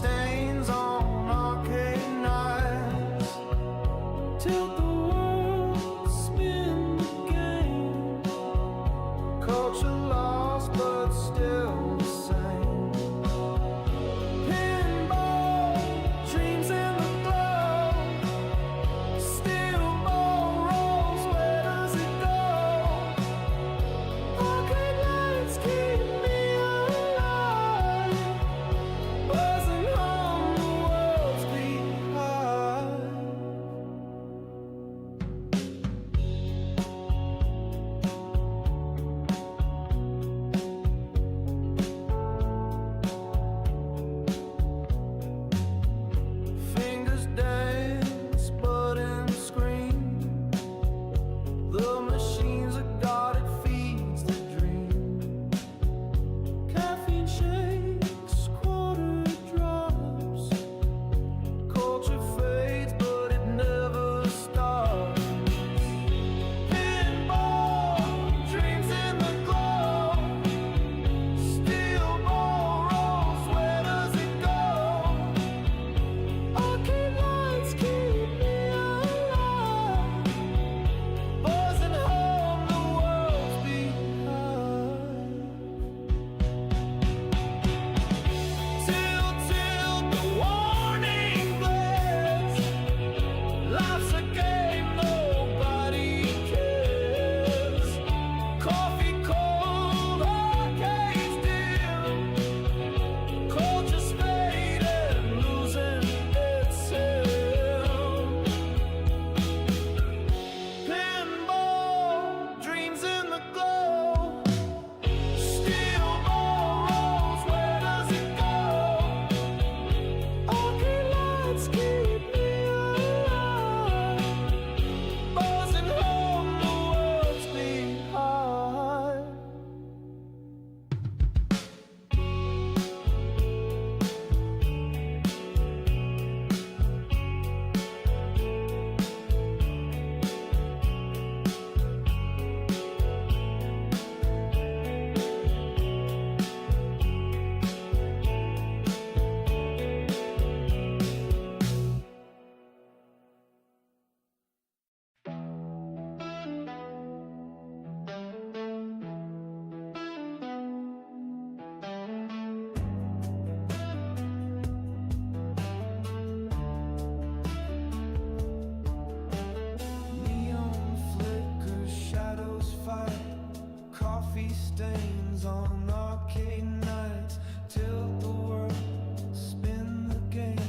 stains on arcade nights. Tilt the world, spin the game. Culture lost, but still the same. Pinball, dreams in the glow. Steel ball rolls, where does it go? Arcade lights keep me alive. Buzzing home, the world's behind. Fingers dance, buttons scream. The machines are God, it feeds the dream. Caffeine shakes, quarter drops. Culture fades, but it never stops. Pinball, dreams in the glow. Steel ball rolls, where does it go? Arcade lights keep me alive. Buzzing home, the world's behind. Tilt, tilt, the warning blares. Life's a game, nobody cares. Coffee cold, arcades dim. Culture's fading, losing its hymn. Pinball, dreams in the glow. Steel ball rolls, where does it go? Arcade lights keep me alive. Buzzing home, the world's behind. Neon flickers, shadows fight. Coffee stains on arcade nights. Tilt the world, spin the game.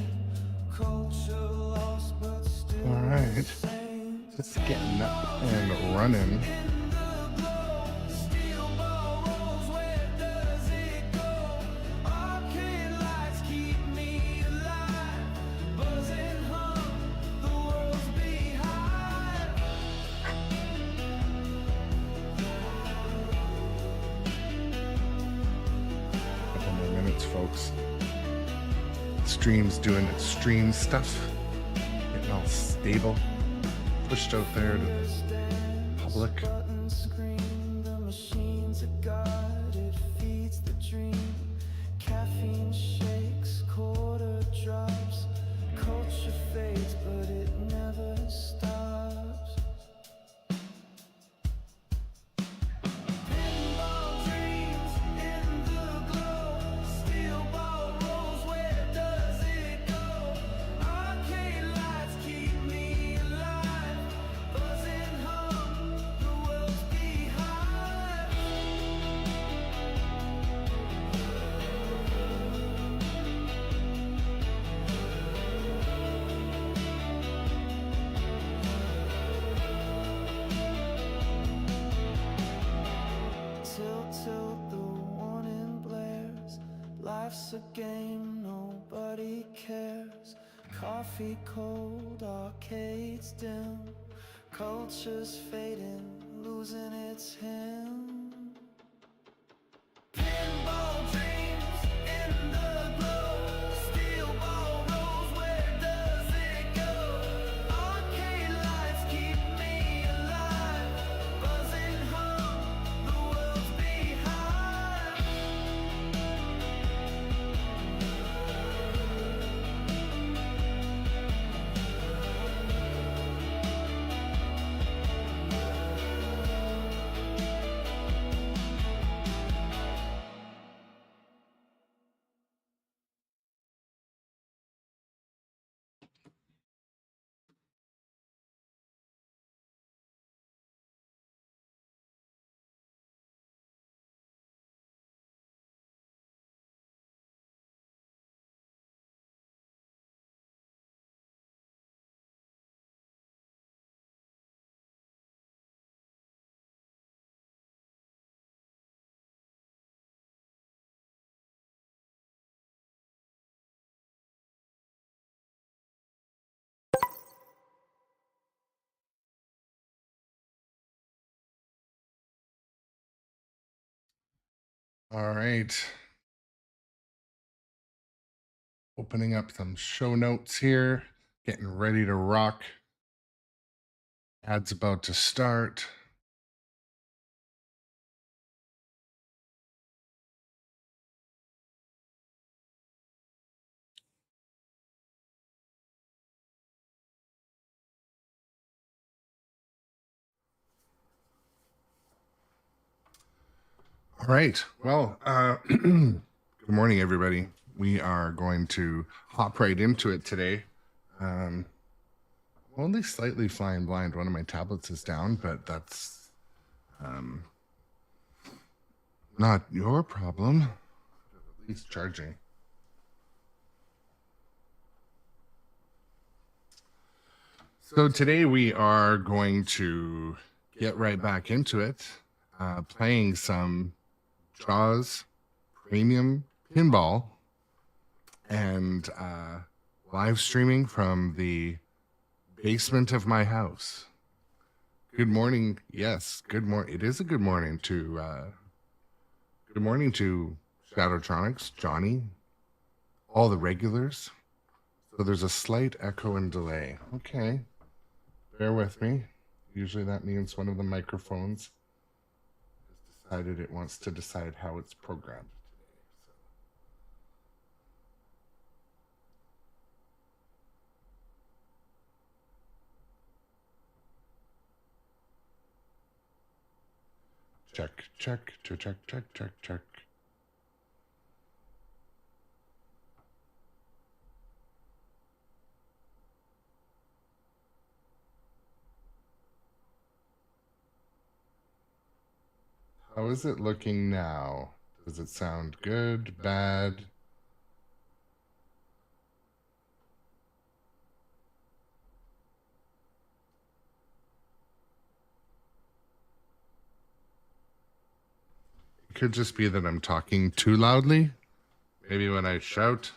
Culture lost, but still All right. the same. Just getting up and running. In the glow, steel ball rolls, where does it go? Arcade lights keep me alive. Buzzing hum, the world's behind. Couple more minutes, folks. Stream's doing its stream stuff, getting all stable, pushed out there to the public. Buttons scream, the machines are God, it feeds the dream. Caffeine shakes, quarter drops. Culture fades, but it never stops. Pinball dreams in the glow. Steel ball rolls, where does it go? Arcade lights keep me alive. Buzzing hum, the world's behind. Tilt, tilt, the warning blares. Life's a game, nobody cares. Coffee cold, arcades dim. Culture's fading, losing its hymn. Pinball dreams in the glow. Steel ball rolls, where does it go? Arcade lights keep me alive. Buzzing hum, the world's behind. All right. Opening up some show notes here, getting ready to rock. Ad's about to start. All right. Well, good morning, everybody. We are going to hop right into it today. I'm only slightly flying blind. One of my tablets is down, but that's not your problem. At least charging. So today we are going to get right back into it, playing some Draws Premium Pinball and live streaming from the basement of my house. Good morning. Yes, good morning. It is a good morning to Shadowtronics, Johnny, all the regulars. So there's a slight echo and delay. Okay, bear with me. Usually that means one of the microphones has decided it wants to decide how it's programmed. Check, check, check, check, check, check, check. How is it looking now? Does it sound good, bad? It could just be that I'm talking too loudly. Maybe when I shout.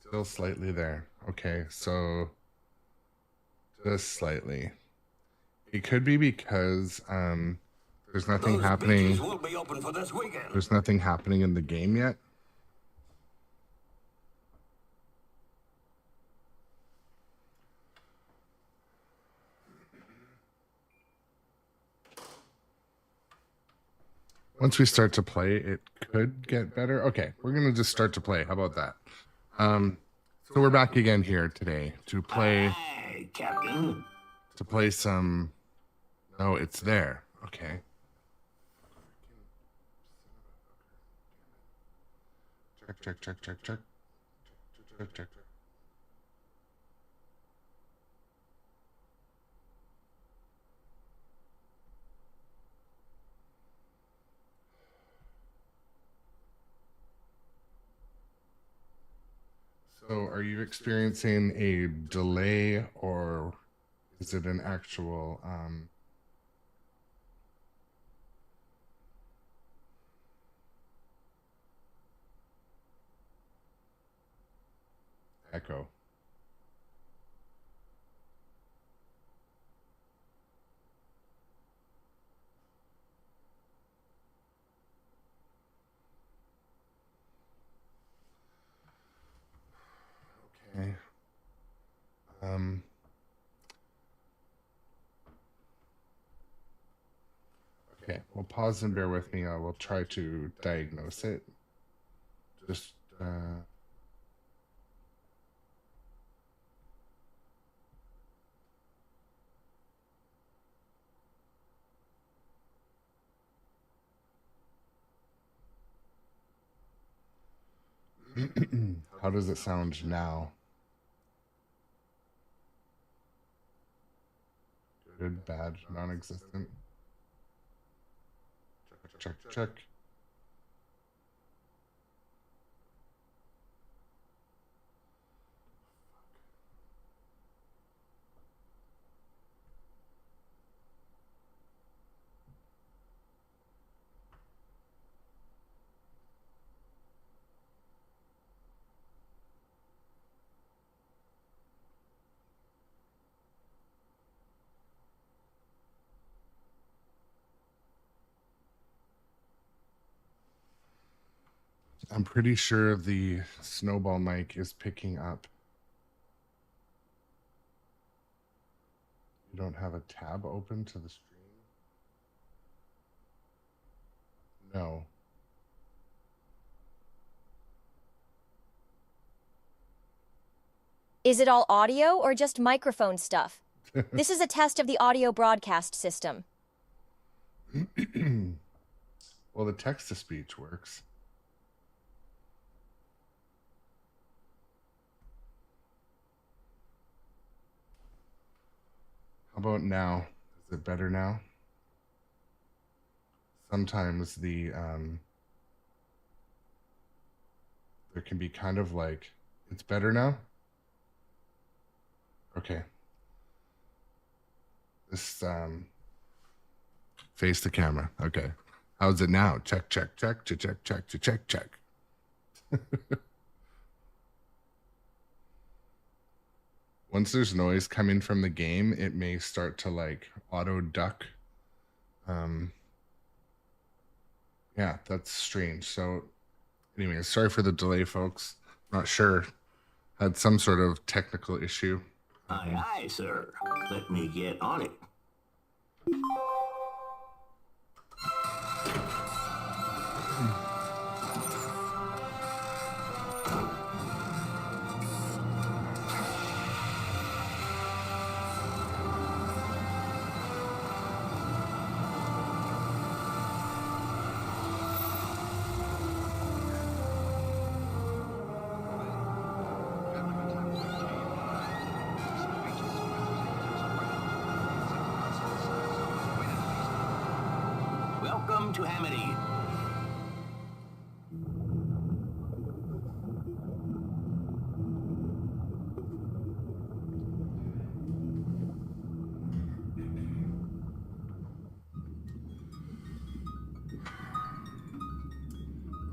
Still slightly there. Okay, so just slightly. It could be because there's nothing Those happening. beaches will be open for this weekend. There's nothing happening in the game yet. Once we start to play, it could get better. Okay, we're gonna just start to play. How about that? So we're back again here today to play Hey, Captain. some. No, it's there. Okay. Check, check, check, check, check. Check, check, check. So are you experiencing a delay or is it an actual echo? Okay. Okay, well, pause and bear with me. I will try to diagnose it. Just how does it sound now? Good, bad, non-existent. Check, check, check. I'm pretty sure the snowball mic is picking up. You don't have a tab open to the stream? No. Is it all audio or just microphone stuff? This is a test of the audio broadcast system. Well, the text-to-speech works. How about now? Is it better now? Sometimes there can be kind of like, it's better now? Okay. This, face the camera. Okay. How's it now? Check, check, check, check, check, check, check, check, check. Once there's noise coming from the game, it may start to like auto duck. Yeah, that's strange. So anyway, sorry for the delay, folks. Not sure. Had some sort of technical issue. Aye, aye, sir. Let me get on it. Welcome to Hamity.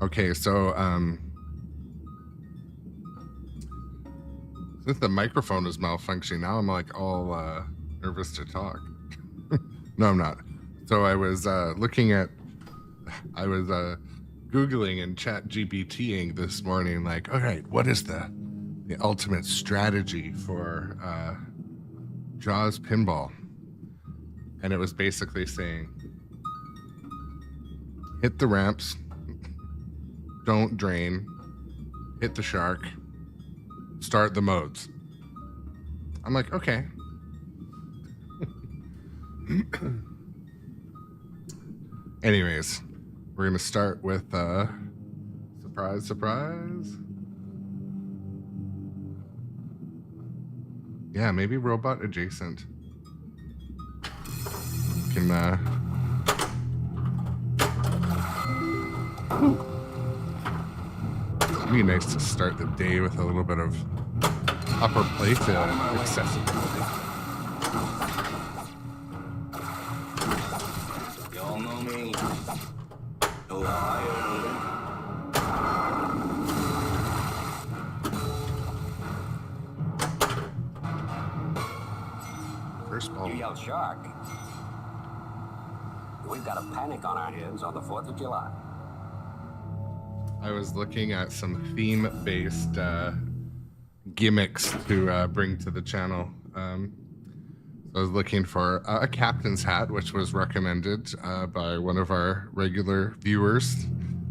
Okay, so since the microphone is malfunctioning now, I'm like all nervous to talk. No, I'm not. So I was looking at, I was Googling and chat GPTing this morning, like, all right, what is the ultimate strategy for Jaws pinball? And it was basically saying, hit the ramps, don't drain, hit the shark, start the modes. I'm like, okay. Anyways, we're gonna start with surprise, surprise. Yeah, maybe robot adjacent. Can it'd be nice to start the day with a little bit of upper plate accessibility. Y'all know me. Ohio. First ball. You yell shark. We've got a panic on our hands on the 4th of July. I was looking at some theme-based gimmicks to bring to the channel. So I was looking for a captain's hat, which was recommended by one of our regular viewers.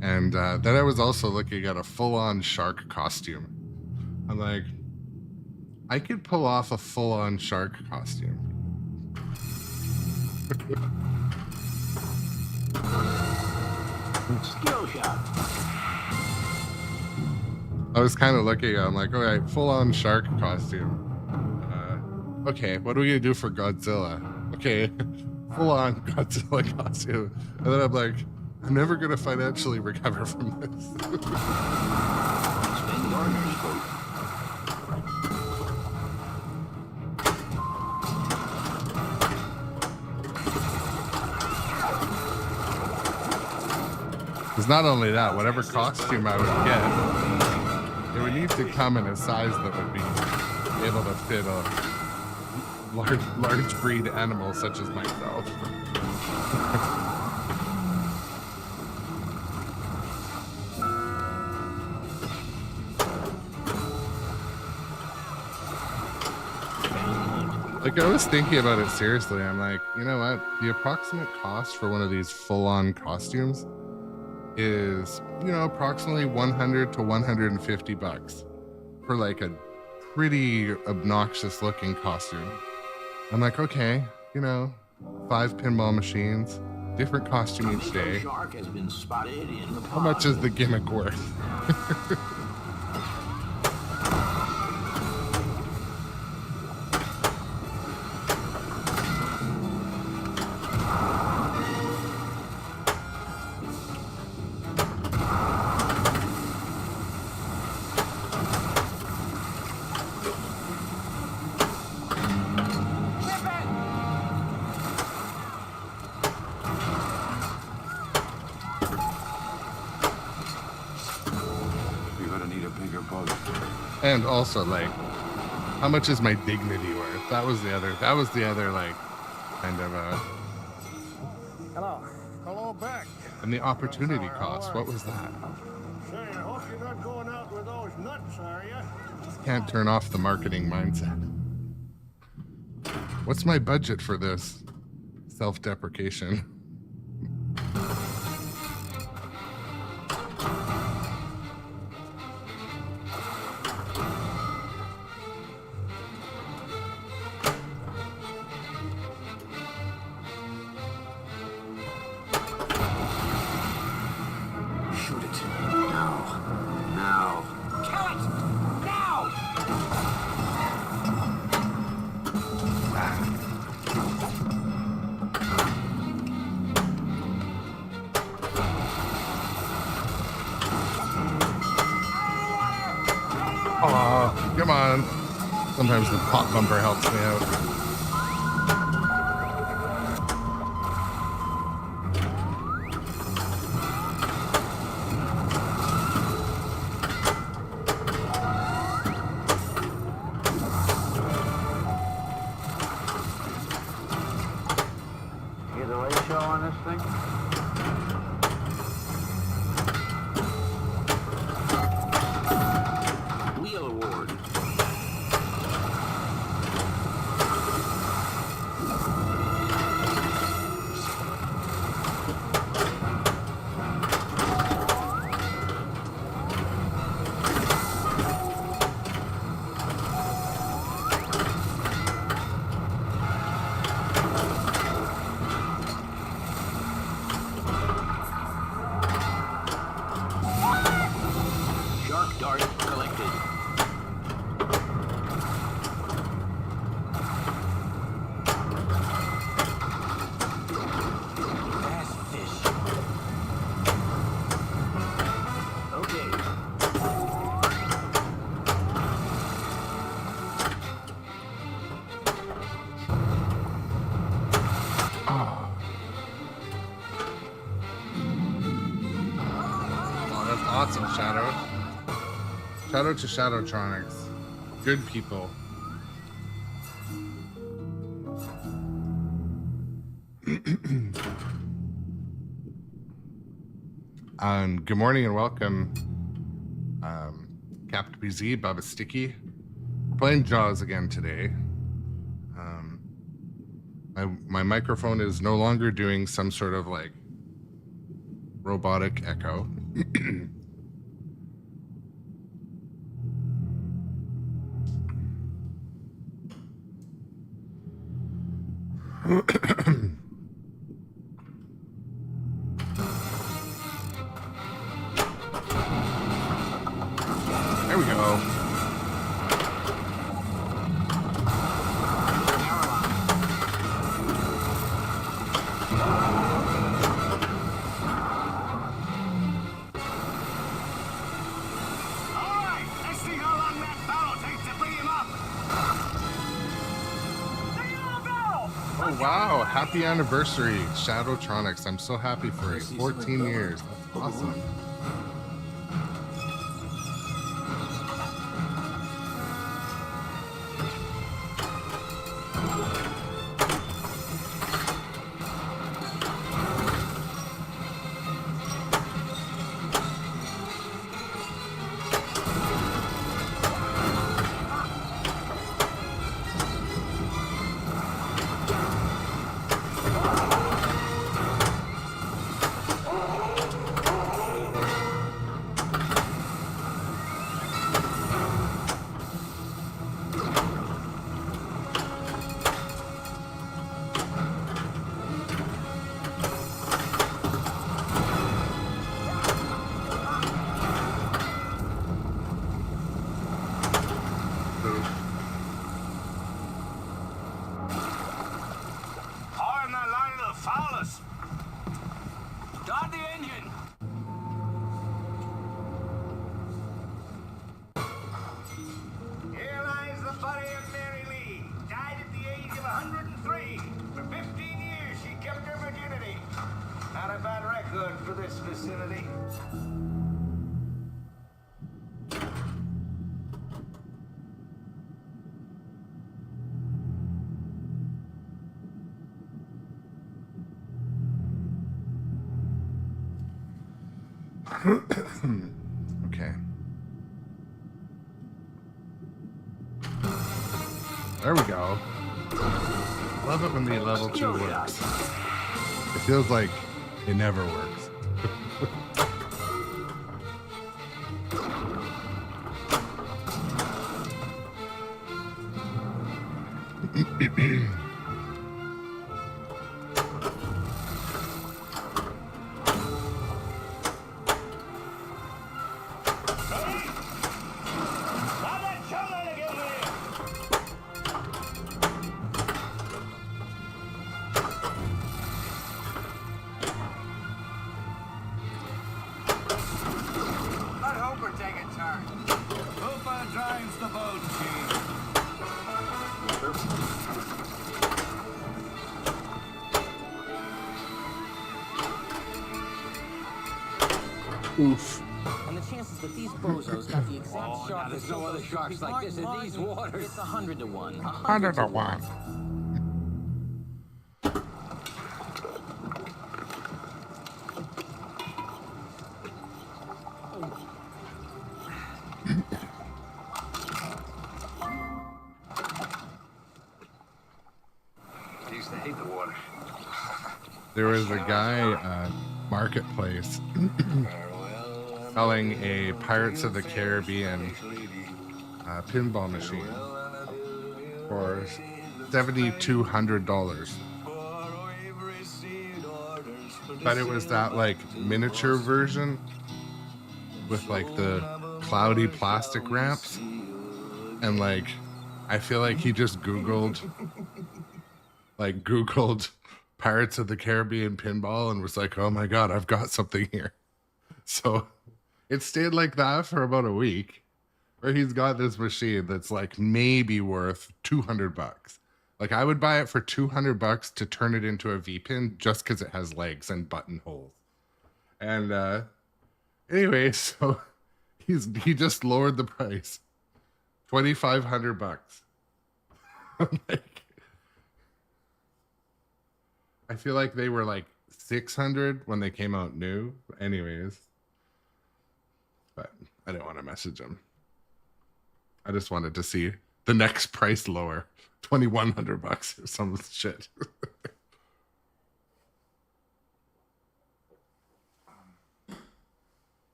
And then I was also looking at a full-on shark costume. I'm like, I could pull off a full-on shark costume. Skill shot. I was kind of looking, I'm like, all right, full-on shark costume. Okay, what are we gonna do for Godzilla? Okay, full-on Godzilla costume. And then I'm like, I'm never gonna financially recover from this. Spin your nurse coat. Because not only that, whatever costume I would get, it would need to come in a size that would be able to fit a large breed animal such as myself. Like, I was thinking about it seriously. I'm like, you know what? The approximate cost for one of these full-on costumes is, you know, approximately 100 to 150 bucks for like a pretty obnoxious looking costume. I'm like, okay, you know, 5 pinball machines, different costume each day. Shark has been spotted in the How much is the gimmick worth? And also, like, how much is my dignity worth? That was the other like kind of Hello back. and the opportunity cost. What was that? Say, I hope you're not going out with those nuts, are you? Can't turn off the marketing mindset. What's my budget for this self-deprecation? Shoot it. Now. Now. Kill it! Now! Oh, come on. Sometimes the pop bumper helps me out. Get a ratio on this thing? Wheel award. Shark dart collected. Bass fish. Okay. Oh, that's awesome, Shadow. Shout out to Shadowtronics. Good people. Good morning and welcome, Captain BZ, Bubba Sticky. We're playing Jaws again today. My microphone is no longer doing some sort of like robotic echo. There we go. Alright, let's see how long that barrel takes to bring him up. Oh wow, happy anniversary, Shadowtronics. I'm so happy for you. 14 years. That's awesome. vicinity. Okay. There we go. Love it when the level 2 works. It feels like it never works. Let Hooper take a turn. Hooper drives the boat, Oof. And the chances that these bozos got the exact shark there's no other sharks like this in these waters. It's 100 to 1. 100 to 1. I used to hate the water. There was a guy marketplace selling a Pirates of the Caribbean pinball machine for $7,200. But it was that like miniature version with like the cloudy plastic ramps, and like I feel like he just Googled Pirates of the Caribbean pinball and was like, oh my god, I've got something here. So it stayed like that for about a week, where he's got this machine that's like maybe worth $200. Like I would buy it for $200 to turn it into a V-pin just because it has legs and buttonholes. And anyway, so he just lowered the price, $2,500. Like, I feel like they were like 600 when they came out new. Anyways, but I didn't want to message him. I just wanted to see the next price lower, $2,100 or some shit.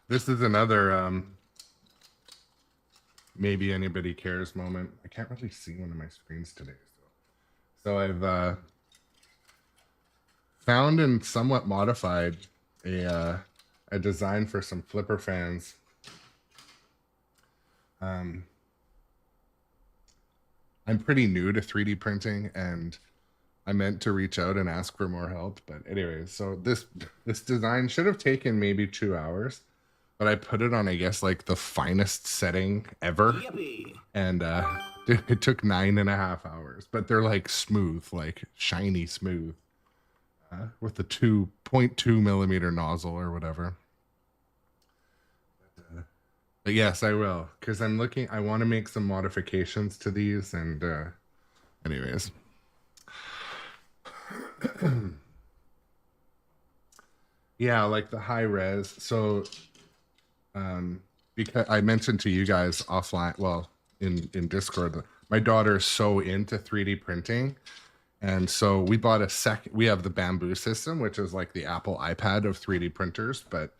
This is another maybe anybody cares moment. I can't really see one of my screens today. So I've found and somewhat modified a design for some flipper fans. I'm pretty new to 3D printing, and I meant to reach out and ask for more help. But anyways, so this design should have taken maybe 2 hours, but I put it on, I guess, like the finest setting ever. Yippee! And it took 9.5 hours, but they're like smooth, like shiny smooth, with the 2.2 millimeter nozzle or whatever. But yes, I will, because I want to make some modifications to these, and anyways. Yeah, like the high res. So because I mentioned to you guys offline, well, in Discord, my daughter is so into 3D printing, and so we bought we have the Bamboo system, which is like the Apple iPad of 3D printers, but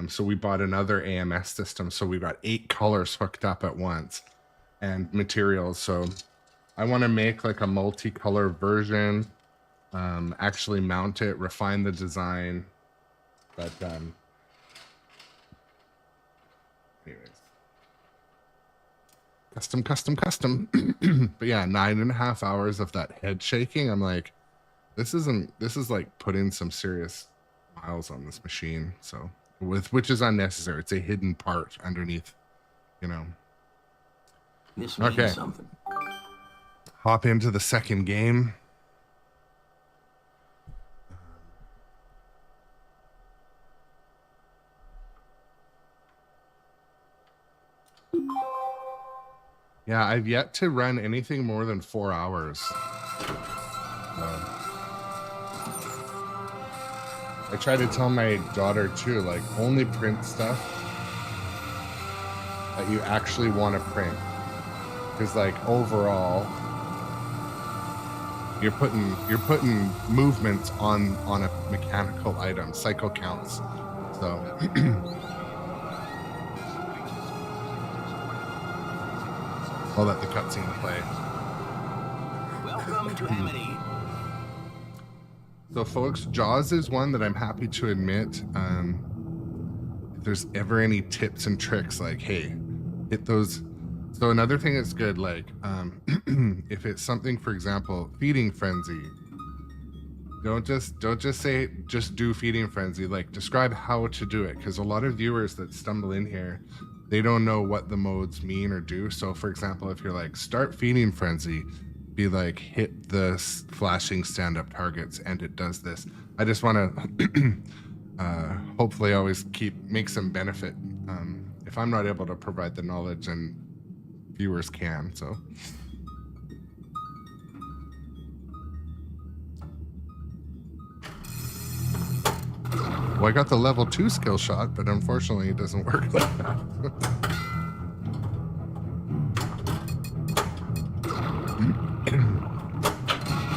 so we bought another AMS system, so we got 8 colors hooked up at once and materials. So I want to make like a multicolor version, actually mount it, refine the design, but anyways, custom. But yeah, 9.5 hours of that head shaking. I'm like, this is like putting some serious miles on this machine. So which is unnecessary. It's a hidden part underneath, you know. This means Okay. something. Hop into the second game. Yeah, I've yet to run anything more than 4 hours. I try to tell my daughter too, like, only print stuff that you actually want to print. Because like overall, you're putting movements on a mechanical item, cycle counts. So I'll let the cutscene play. Welcome to Amity. So folks, Jaws is one that I'm happy to admit, if there's ever any tips and tricks, like, hey, hit those. So another thing that's good, like, if it's something, for example, feeding frenzy, don't just say, just do feeding frenzy, like describe how to do it. Cause a lot of viewers that stumble in here, they don't know what the modes mean or do. So for example, if you're like, start feeding frenzy, be like, hit the flashing stand-up targets and it does this. I just want to hopefully always make some benefit. If I'm not able to provide the knowledge, and viewers can, so. Well, I got the level 2 skill shot, but unfortunately it doesn't work like that.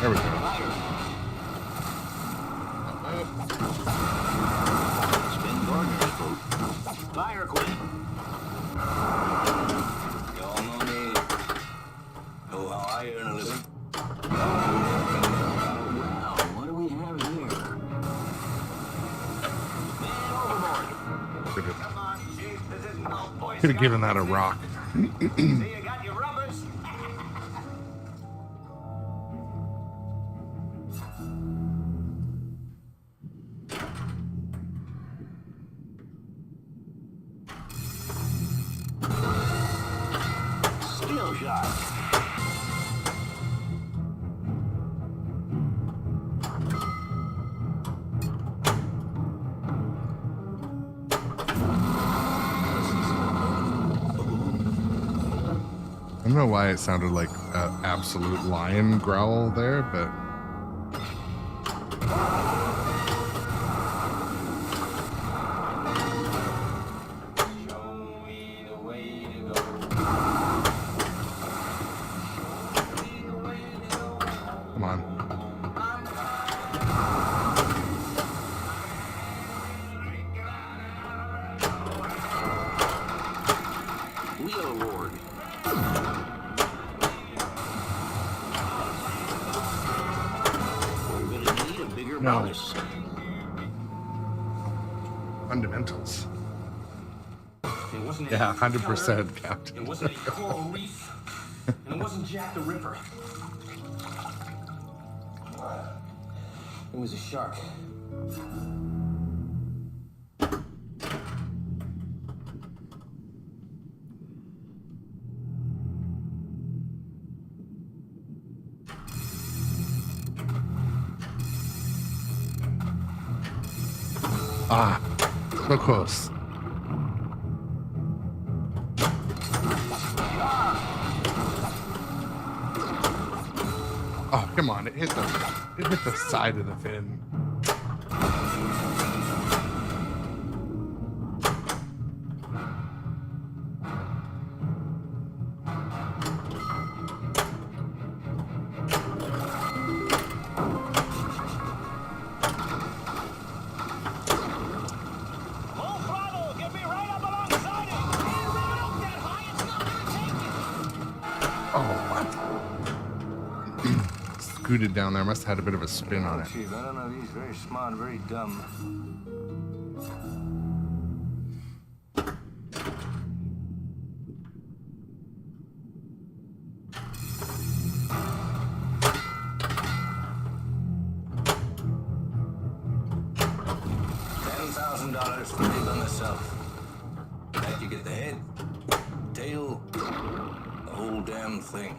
There we go. Spin Gardner's boat. Fire queen. Y'all know me. Know how I earn a living. Wow, what do we have here? Man overboard. Come on, Chief. This isn't no Boy Could have given that a rock. See, you got your rubbers. Skill shot. I don't know why it sounded like an absolute lion growl there, but Show me the way to go. come on. Wheel award. We're gonna need a bigger No. bonus. Fundamentals. It wasn't Yeah, any 100%, killer, Captain. It wasn't a coral reef. And it wasn't Jack the Ripper. It was a shark. Ah, so close. Oh, come on. It hit the side of the fin. Full throttle! Get me right up alongside it! Not that high, it's not gonna take it! Oh, what? Scooted down there. Must have had a bit of a spin on it. Chief, I don't know. He's very smart, very dumb. $10,000 for me by myself. That you get the head, tail, the whole damn thing.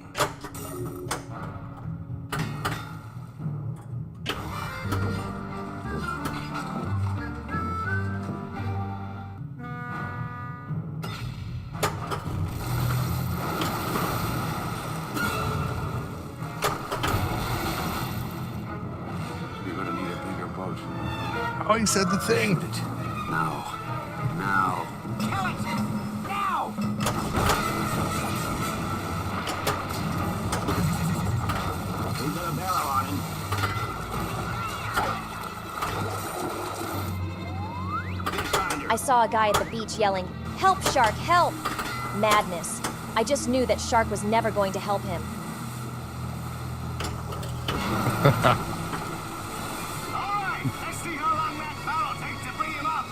out. Oh, he said the thing. Shoot it. Now. Now. Kill it! Now! We've got a barrel on him. I saw a guy at the beach yelling, "Help, Shark, help!" Madness. I just knew that Shark was never going to help him. Alright, let's see how long that barrel takes to bring him up.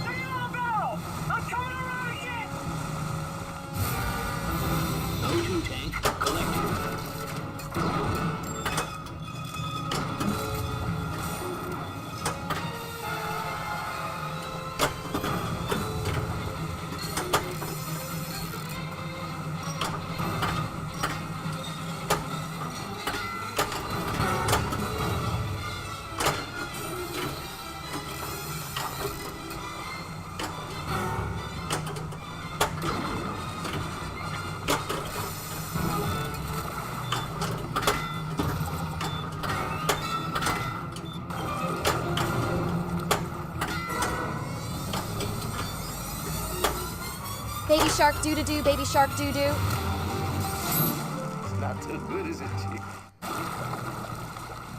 Stay on the barrel! I'm coming around again! O2 tank collected. Baby Shark doo-doo-doo, Baby Shark doo-doo. Not too good, is it, Chief?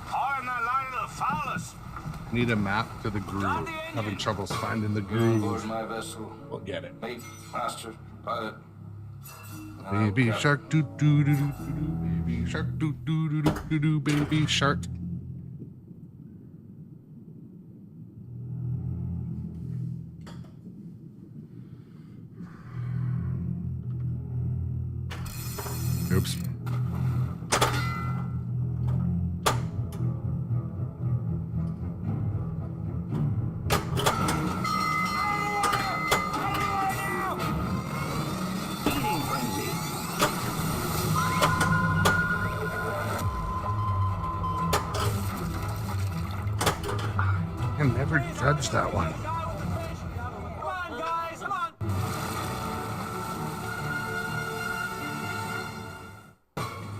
Hard in that line of the foulest. Need a map to the groove. Having troubles finding the Board groove. my vessel. We'll get it. Mate, master, pilot. Baby shark doo doo doo doo doo. Baby shark doo doo doo doo doo doo. Baby shark. Oops. Eating frenzy. I never judged that one. Come on, guys, come on.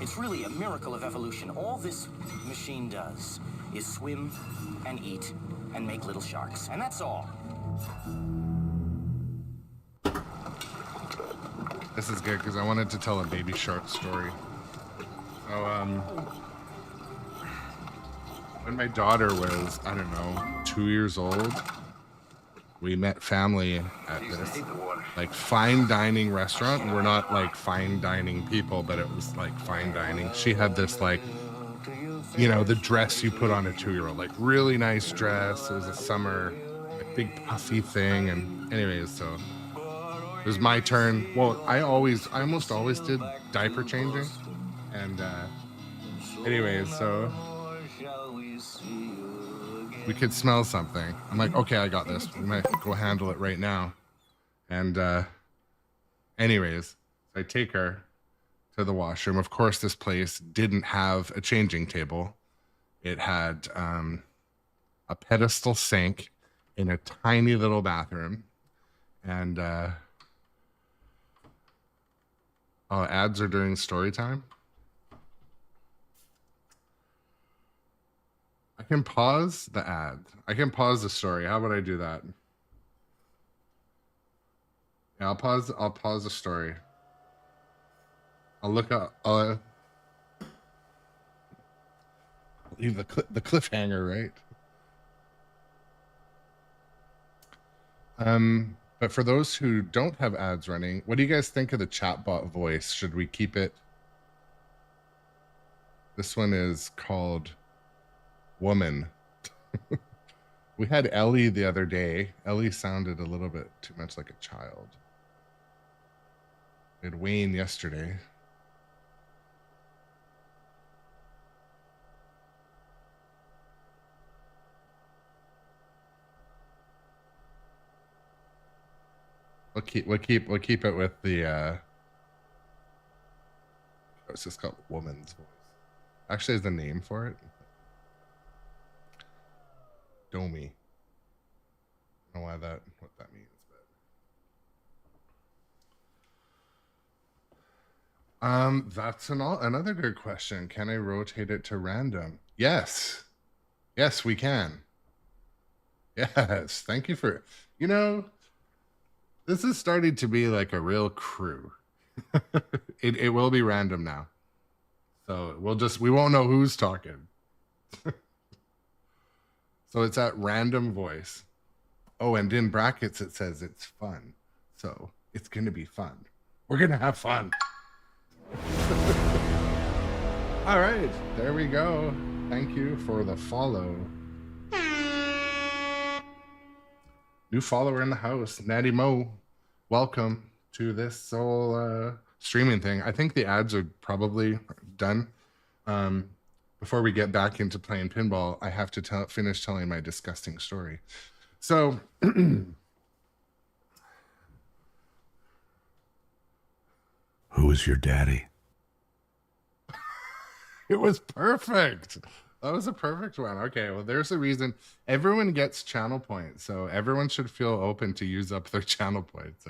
It's really a miracle of evolution. All this machine does is swim and eat and make little sharks. And that's all. This is good because I wanted to tell a baby shark story. So, when my daughter was, I don't know, 2 years old, we met family at this like fine dining restaurant. And we're not like fine dining people, but it was like fine dining. She had this like, you know, the dress you put on a 2-year-old, like really nice dress. It was a summer, like big puffy thing. And anyways, so it was my turn. Well, I almost always did diaper changing. And anyways, so we could smell something. I'm like, okay, I got this. I'm gonna go handle it right now. And anyways, I take her to the washroom. Of course, this place didn't have a changing table. It had a pedestal sink in a tiny little bathroom. And oh, ads are during story time. I can pause the ad. I can pause the story. How about I do that? Yeah, I'll pause the story. I'll look up. Leave the cliffhanger, right? But for those who don't have ads running, what do you guys think of the chatbot voice? Should we keep it? This one is called Woman. We had Ellie the other day. Ellie sounded a little bit too much like a child. We had Wayne yesterday. We'll keep it with the it's just called Woman's Voice. Actually, there's a name for it. Domi. I don't know what that means, but that's another good question. Can I rotate it to random? Yes, Yes, we can. Yes, thank you for, you know, this is starting to be like a real crew. It will be random now. So we won't know who's talking. So it's at random voice. Oh, and in brackets it says it's fun. So it's going to be fun. We're going to have fun. All right, there we go. Thank you for the follow. New follower in the house, Natty Mo. Welcome to this whole streaming thing. I think the ads are probably done. Before we get back into playing pinball, I have to finish telling my disgusting story. So, Who is your daddy? it was perfect. That was a perfect one. Okay, well, there's a reason everyone gets channel points, so everyone should feel open to use up their channel points.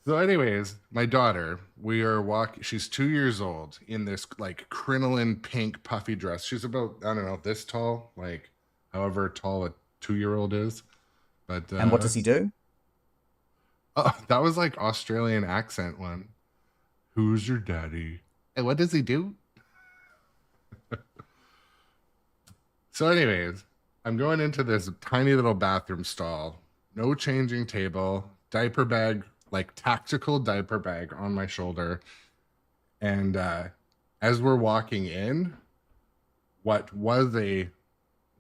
So anyways, my daughter, we are walking, she's 2 years old in this like crinoline pink puffy dress. She's about, I don't know, this tall, like however tall a 2-year-old is. But And what does he do? oh, that was like Australian accent one. Who's your daddy? And what does he do? So anyways, I'm going into this tiny little bathroom stall, no changing table, diaper bag, like tactical diaper bag on my shoulder. And as we're walking in, what was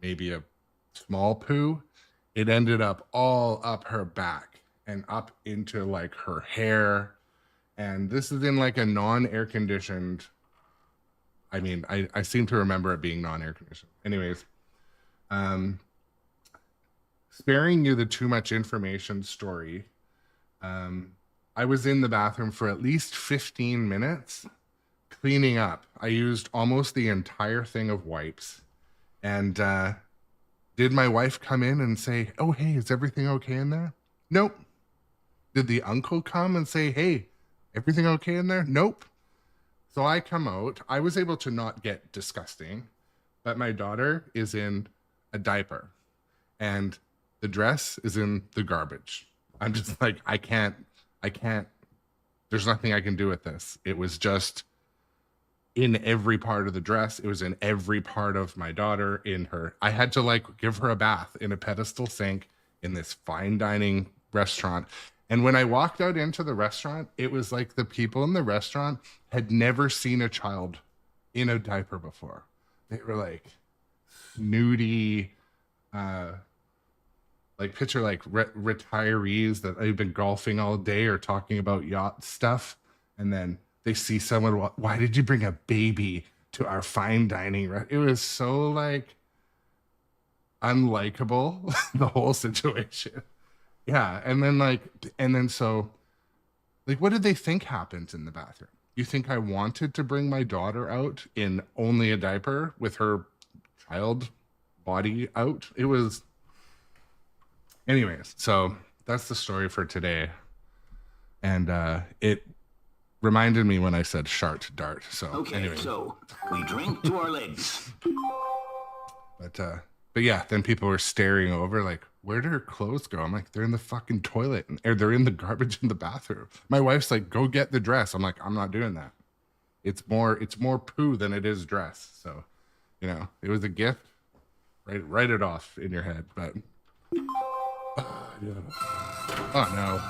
maybe a small poo, it ended up all up her back and up into like her hair. And this is in like a non-air conditioned, I mean, I seem to remember it being non-air conditioned. Anyways, sparing you the too much information story, I was in the bathroom for at least 15 minutes cleaning up. I used almost the entire thing of wipes. And did my wife come in and say, oh, hey, is everything okay in there? Nope. Did the uncle come and say, hey, everything okay in there? Nope. So I come out. I was able to not get disgusting, but my daughter is in a diaper and the dress is in the garbage. I'm just like, I can't, there's nothing I can do with this. It was just in every part of the dress. It was in every part of my daughter, in her. I had to like give her a bath in a pedestal sink in this fine dining restaurant. And when I walked out into the restaurant, it was like the people in the restaurant had never seen a child in a diaper before. They were like snooty, like picture like retirees that have been golfing all day or talking about yacht stuff. And then they see someone, why did you bring a baby to our fine dining? It was so like unlikable, the whole situation. Yeah. And then so like, what did they think happened in the bathroom? You think I wanted to bring my daughter out in only a diaper with her child body out? It was, anyways, so that's the story for today. And it reminded me when I said shart dart. So Okay, anyway. so we drink to our legs. But yeah, then people were staring over like, where did her clothes go? I'm like, they're in the fucking toilet, or they're in the garbage in the bathroom. My wife's like, go get the dress. I'm like, I'm not doing that. It's more poo than it is dress. So, you know, it was a gift. Write it off in your head. But oh no.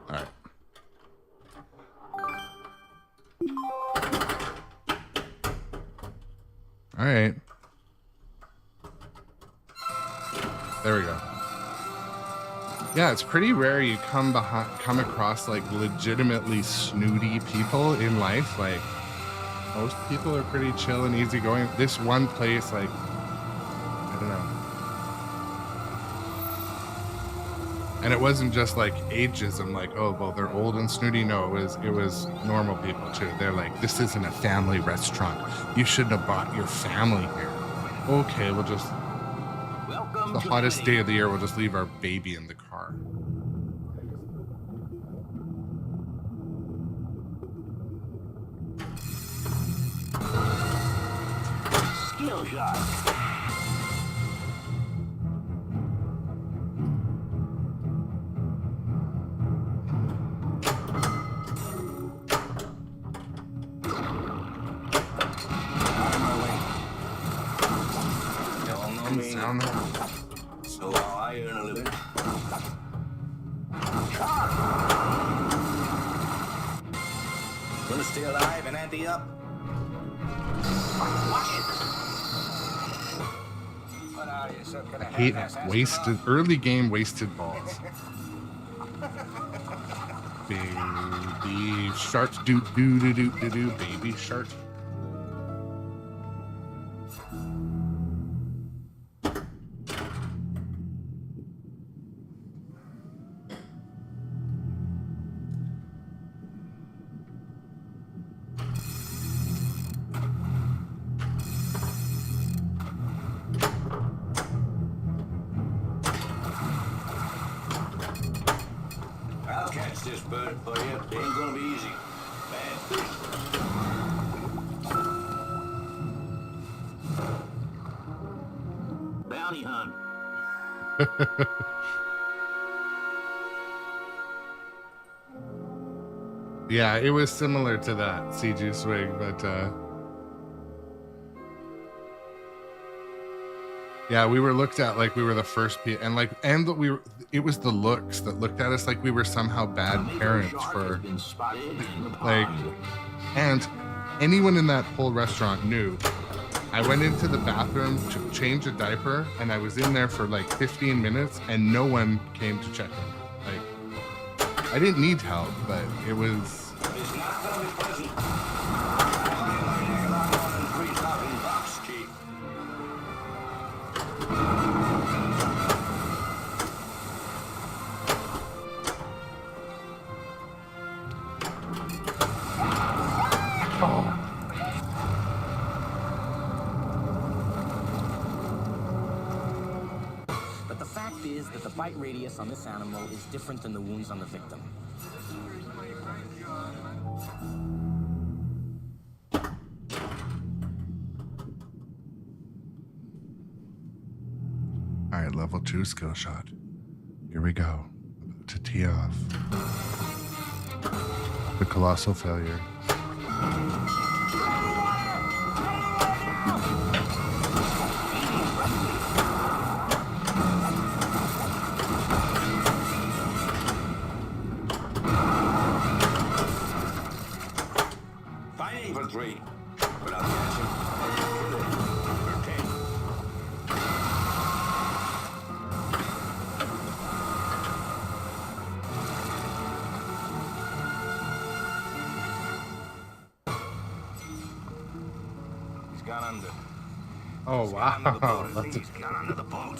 All right. All right. There we go. Yeah, it's pretty rare you come across like legitimately snooty people in life. Like most people are pretty chill and easygoing. This one place, like, I don't know. And it wasn't just like ageism, like, oh, well, they're old and snooty. No, it was normal people too. They're like, this isn't a family restaurant. You shouldn't have brought your family here. Okay, we'll just, Welcome the to hottest City. day of the year, we'll just leave our baby in the car. skill shot. Y'all know me, Sound that? so how I earn a living. Gonna stay alive and ante up? Watch it. What are you, some kind of Hate half-ass wasted early game wasted balls. Baby shark do do do do do do baby shark. I'll catch this bird for you. It ain't gonna be easy. Bad fish. Bounty hunt. Yeah, it was similar to that CG swing, but yeah, we were looked at like we were the first people, and it was the looks that looked at us like we were somehow bad parents for Been spotted in the like, pond. and anyone in that whole restaurant knew. I went into the bathroom to change a diaper, and I was in there for like 15 minutes, and no one came to check on me. Like, I didn't need help, but it was. It's not gonna be pleasant. I might make a lot more than 3,000 bucks, Chief. But the fact is that the bite radius on this animal is different than the wounds on the victim. All right, level 2 skill shot. Here we go. About to tee off. The colossal failure. Fine aim for 3, but I'll catch him. Kill him. For 10. He's gone under. Oh, Gone under the boat. wow. At least. He's gone under the boat.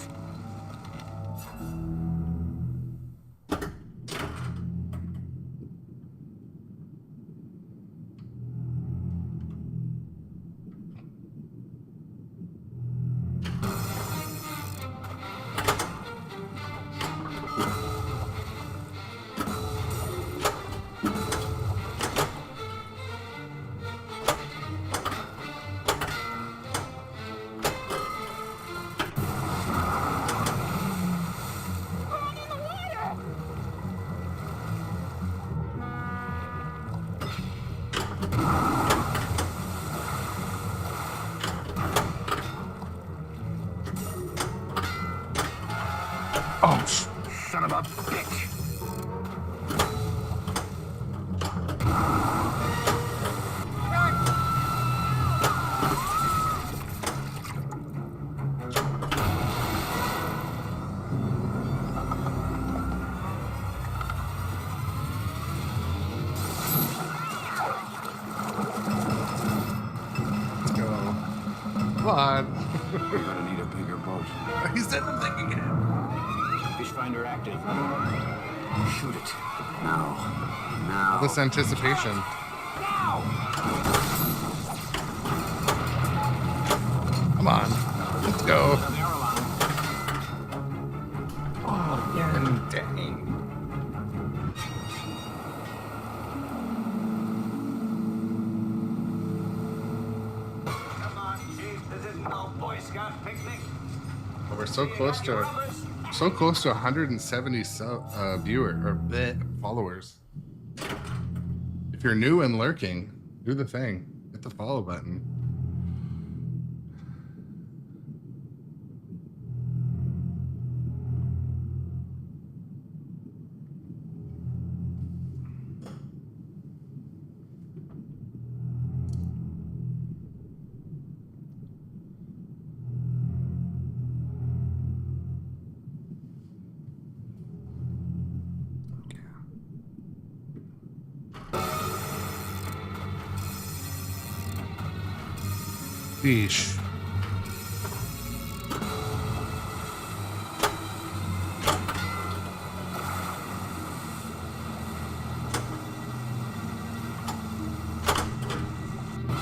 Oh, Son of a bitch. let's go. Come on. We're gonna need a bigger boat. He said the thing again. Fish finder active. Shoot it. Now. All this anticipation. Come on. Let's go. Oh, again. Dang. Come on, Chief. This isn't no We're so close to 170 followers. If you're new and lurking, do the thing. Hit the follow button. Sheesh.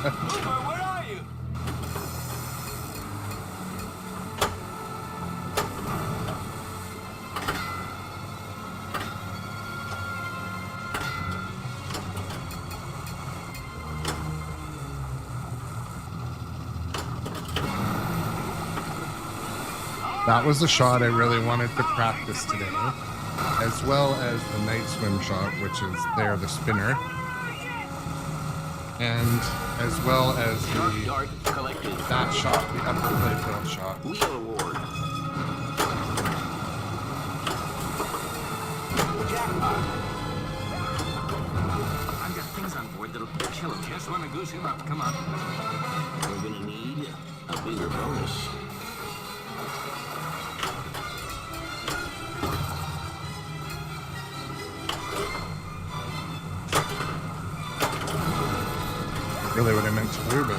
Where are you? That was the shot I really wanted to practice today, as well as the night swim shot, which is there, the spinner, and as well as Dart collected. that shot, the upper playfield shot. Wheel award. Jackpot. I've got things on board that'll kill him. Just want to goose him up. Come on. We're gonna need a bigger bonus. Really what I meant to do, but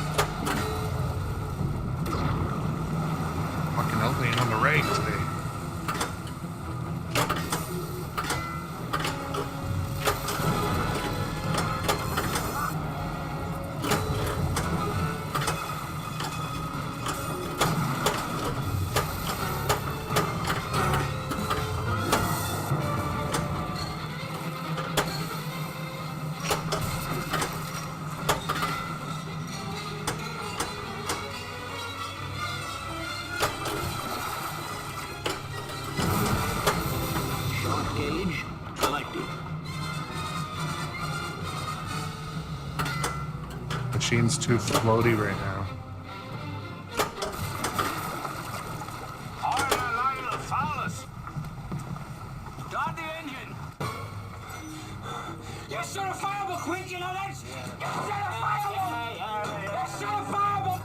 fucking outlaying on the right today. Machine's too floaty right now. Start the engine. You're certifiable, quick, you know that? You're certifiable. You're certifiable.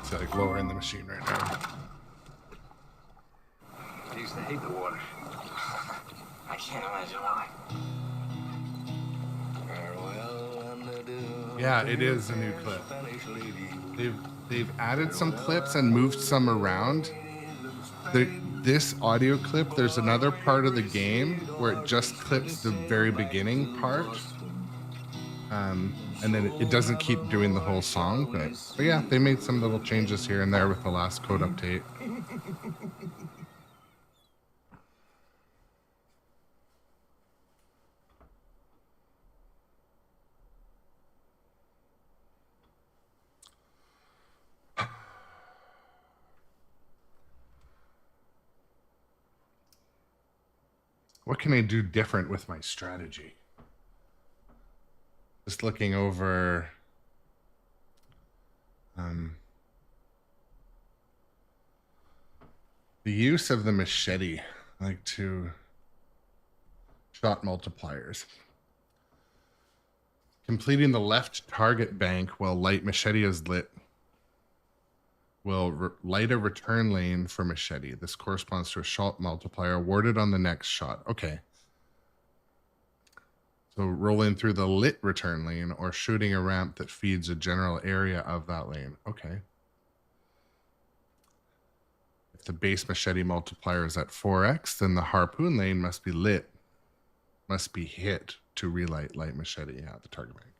It's like lowering the machine right now. I used to hate the water. I can't imagine why. Yeah, it is a new clip. They've added some clips and moved some around. This audio clip, there's another part of the game where it just clips the very beginning part. And then it doesn't keep doing the whole song, but yeah, they made some little changes here and there with the last code update. What can I do different with my strategy? Just looking over the use of the machete, like to shot multipliers. Completing the left target bank while light machete is lit will light a return lane for machete. This corresponds to a shot multiplier awarded on the next shot. Okay. So rolling through the lit return lane or shooting a ramp that feeds a general area of that lane. Okay. If the base machete multiplier is at 4x, then the harpoon lane must be lit, must be hit to relight light machete at the target bank.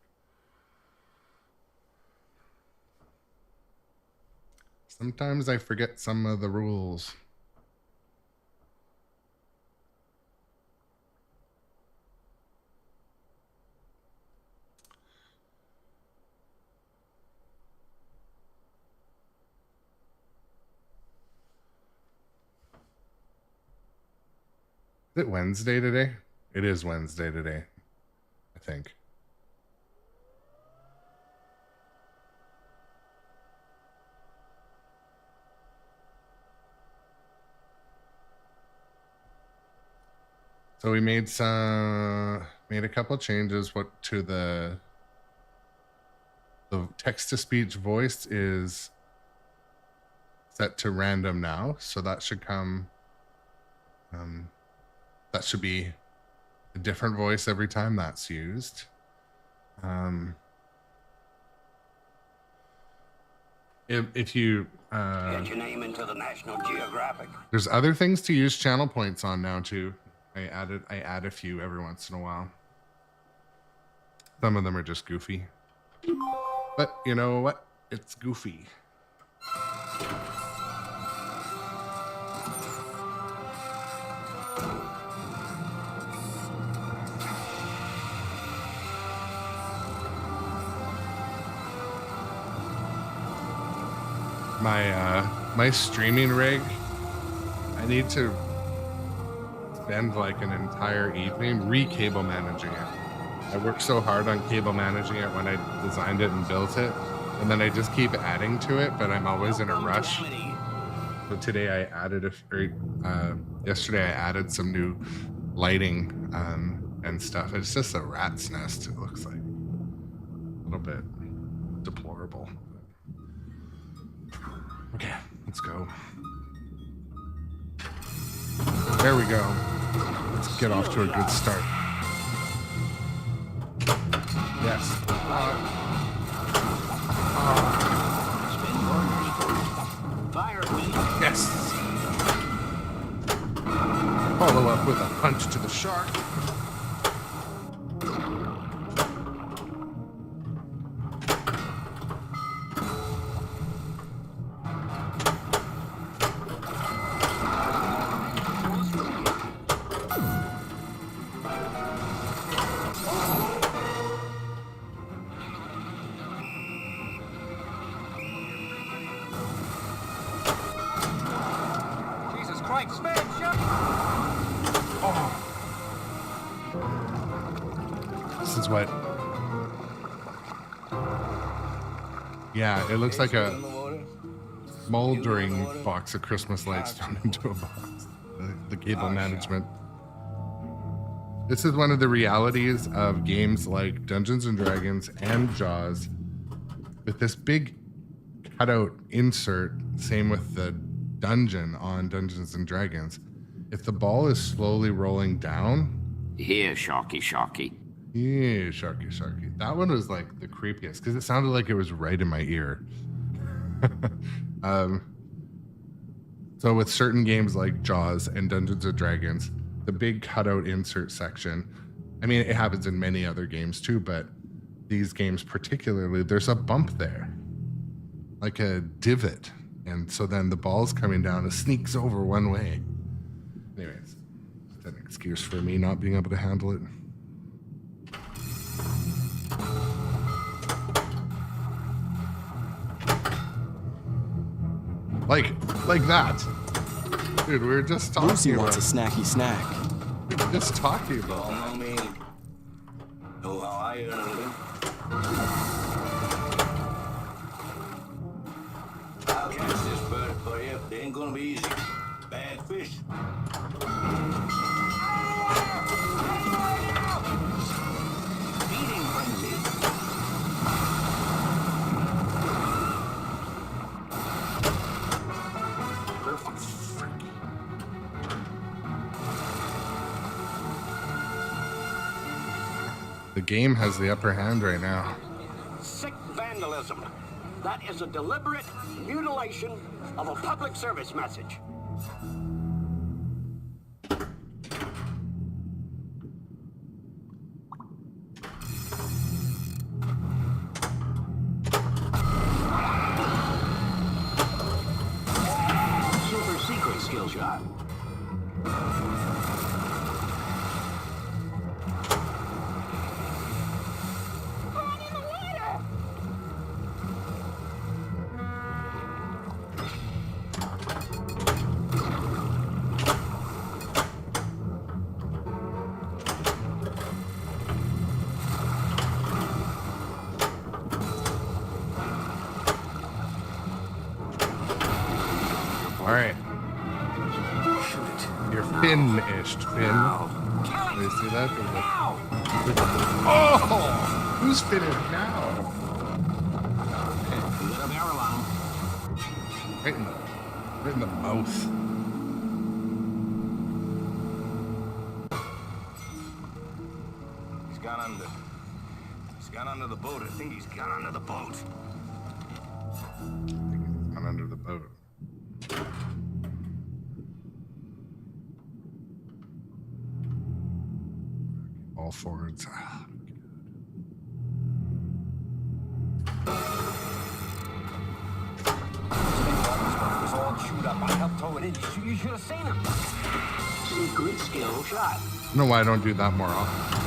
Sometimes I forget some of the rules. Is it Wednesday today? It is Wednesday today, I think. So we made a couple changes. To the text-to-speech voice is set to random now, so that should come. That should be a different voice every time that's used. If you Get your name into the National Geographic. there's other things to use channel points on now too. I add a few every once in a while. Some of them are just goofy. But you know what? It's goofy. My streaming rig, I need to spend like an entire evening re-cable managing it. I worked so hard on cable managing it when I designed it and built it, and then I just keep adding to it, but I'm always in a rush. So today I added yesterday I added some new lighting and stuff. It's just a rat's nest, it looks like. A little bit deplorable. Okay, let's go. There we go. Let's get off to a good start. Yes. Fire me. Yes. Follow up with a punch to the shark. Jesus Christ, man, shut This is what. Yeah, it looks like a smoldering box of Christmas lights turned into a box. The cable management. This is one of the realities of games like Dungeons and Dragons and Jaws. With this big cutout insert, same with the dungeon on Dungeons and Dragons. If the ball is slowly rolling down, Here, Sharky, Sharky. yeah, Sharky, Sharky. That one was like the creepiest because it sounded like it was right in my ear. So with certain games like Jaws and Dungeons and Dragons, the big cutout insert section, I mean, it happens in many other games too, but these games particularly, there's a bump there, like a divot. And so then the ball's coming down, it sneaks over one way. Anyways, it's an excuse for me not being able to handle it. Like that. Dude, we were just talking Lucy about wants a snacky snack. we were just talking about that. Know me. Know how I earn a living. I'll catch this bird for you. It ain't gonna be easy. Bad fish. Feeding frenzy. The game has the upper hand right now. Sick vandalism. That is a deliberate mutilation of a public service message. Super secret skill shot. careful. All right. Shoot it. You're finished, Finn. Now. Do you see that? There's a- Now. Oh! Who's finished now? You got a barrel on him. Right in the mouth. He's gone under. He's gone under the boat. I think he's gone under the boat. Gone under the boat. All forwards. Ah, It was all chewed up. I helped tow it in. You should have seen him. Secret skill shot. I don't know why I don't do that more often.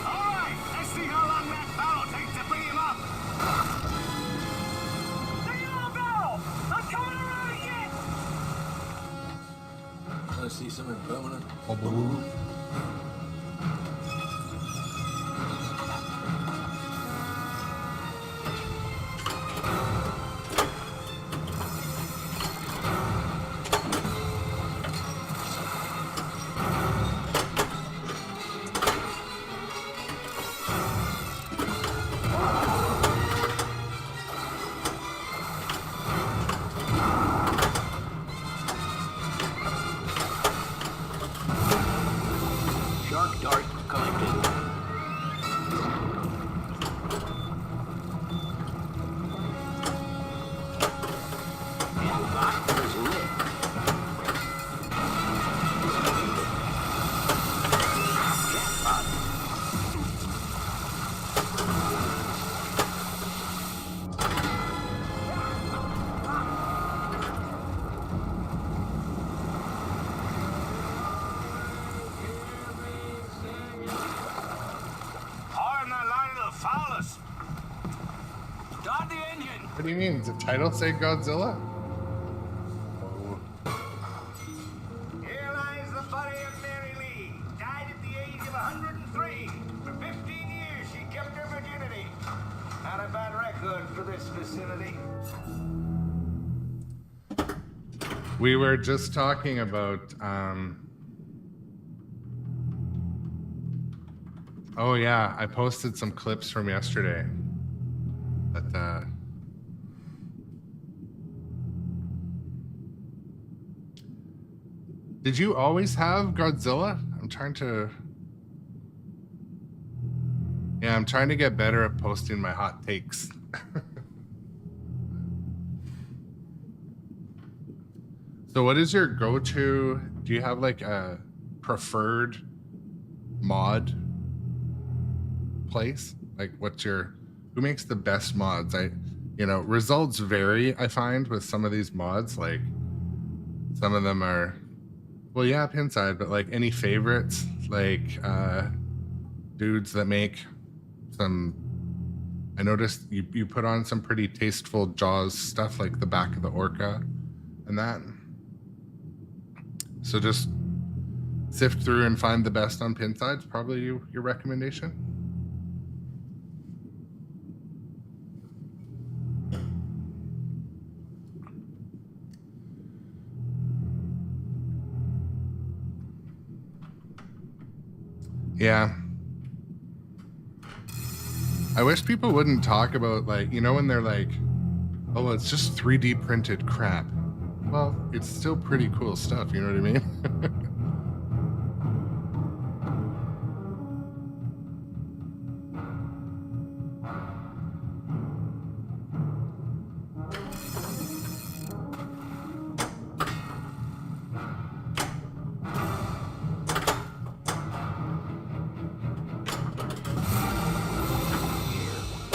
All right, let's see how long that barrel takes to bring him up. Bring him on, barrel! I'm coming around again! I see something permanent. Shark dart collected. And lock is lit. Jackpot. Hard in that line of the foulest. Start the engine. What do you mean? Does the title say Godzilla? Here lies the body of Mary Lee. Died at the age of 103. For 15 years, she kept her virginity. Not a bad record for this vicinity. We were just talking about oh yeah, I posted some clips from yesterday. But did you always have Godzilla? I'm trying to get better at posting my hot takes. So what is your go-to? Do you have like a preferred mod place? Like who makes the best mods? Results vary, I find, with some of these mods. Like some of them are, well, yeah, Pinside, but like any favorites, like dudes that make some, I noticed you put on some pretty tasteful Jaws stuff, like the back of the Orca and that. So just sift through and find the best on Pinside's probably your recommendation. Yeah. I wish people wouldn't talk about, like, when they're like, oh, it's just 3D printed crap. Well, it's still pretty cool stuff, you know what I mean?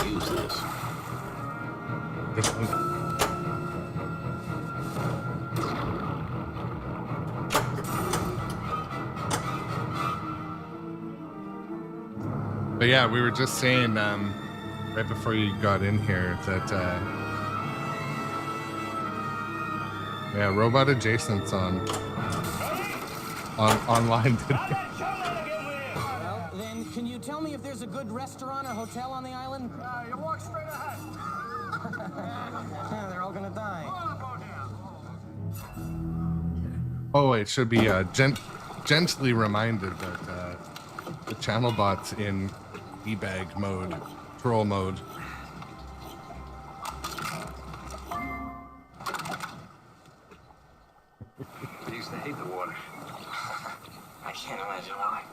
Use this. But yeah, we were just saying right before you got in here that Yeah, Robot Adjacent's on online today. Well, then, can you tell me if there's a good restaurant or hotel on the island? You walk straight ahead. Yeah, they're all gonna die. Oh, it should be gently reminded that the channel bot's in debag mode, troll mode. I used to hate the water. I can't imagine why.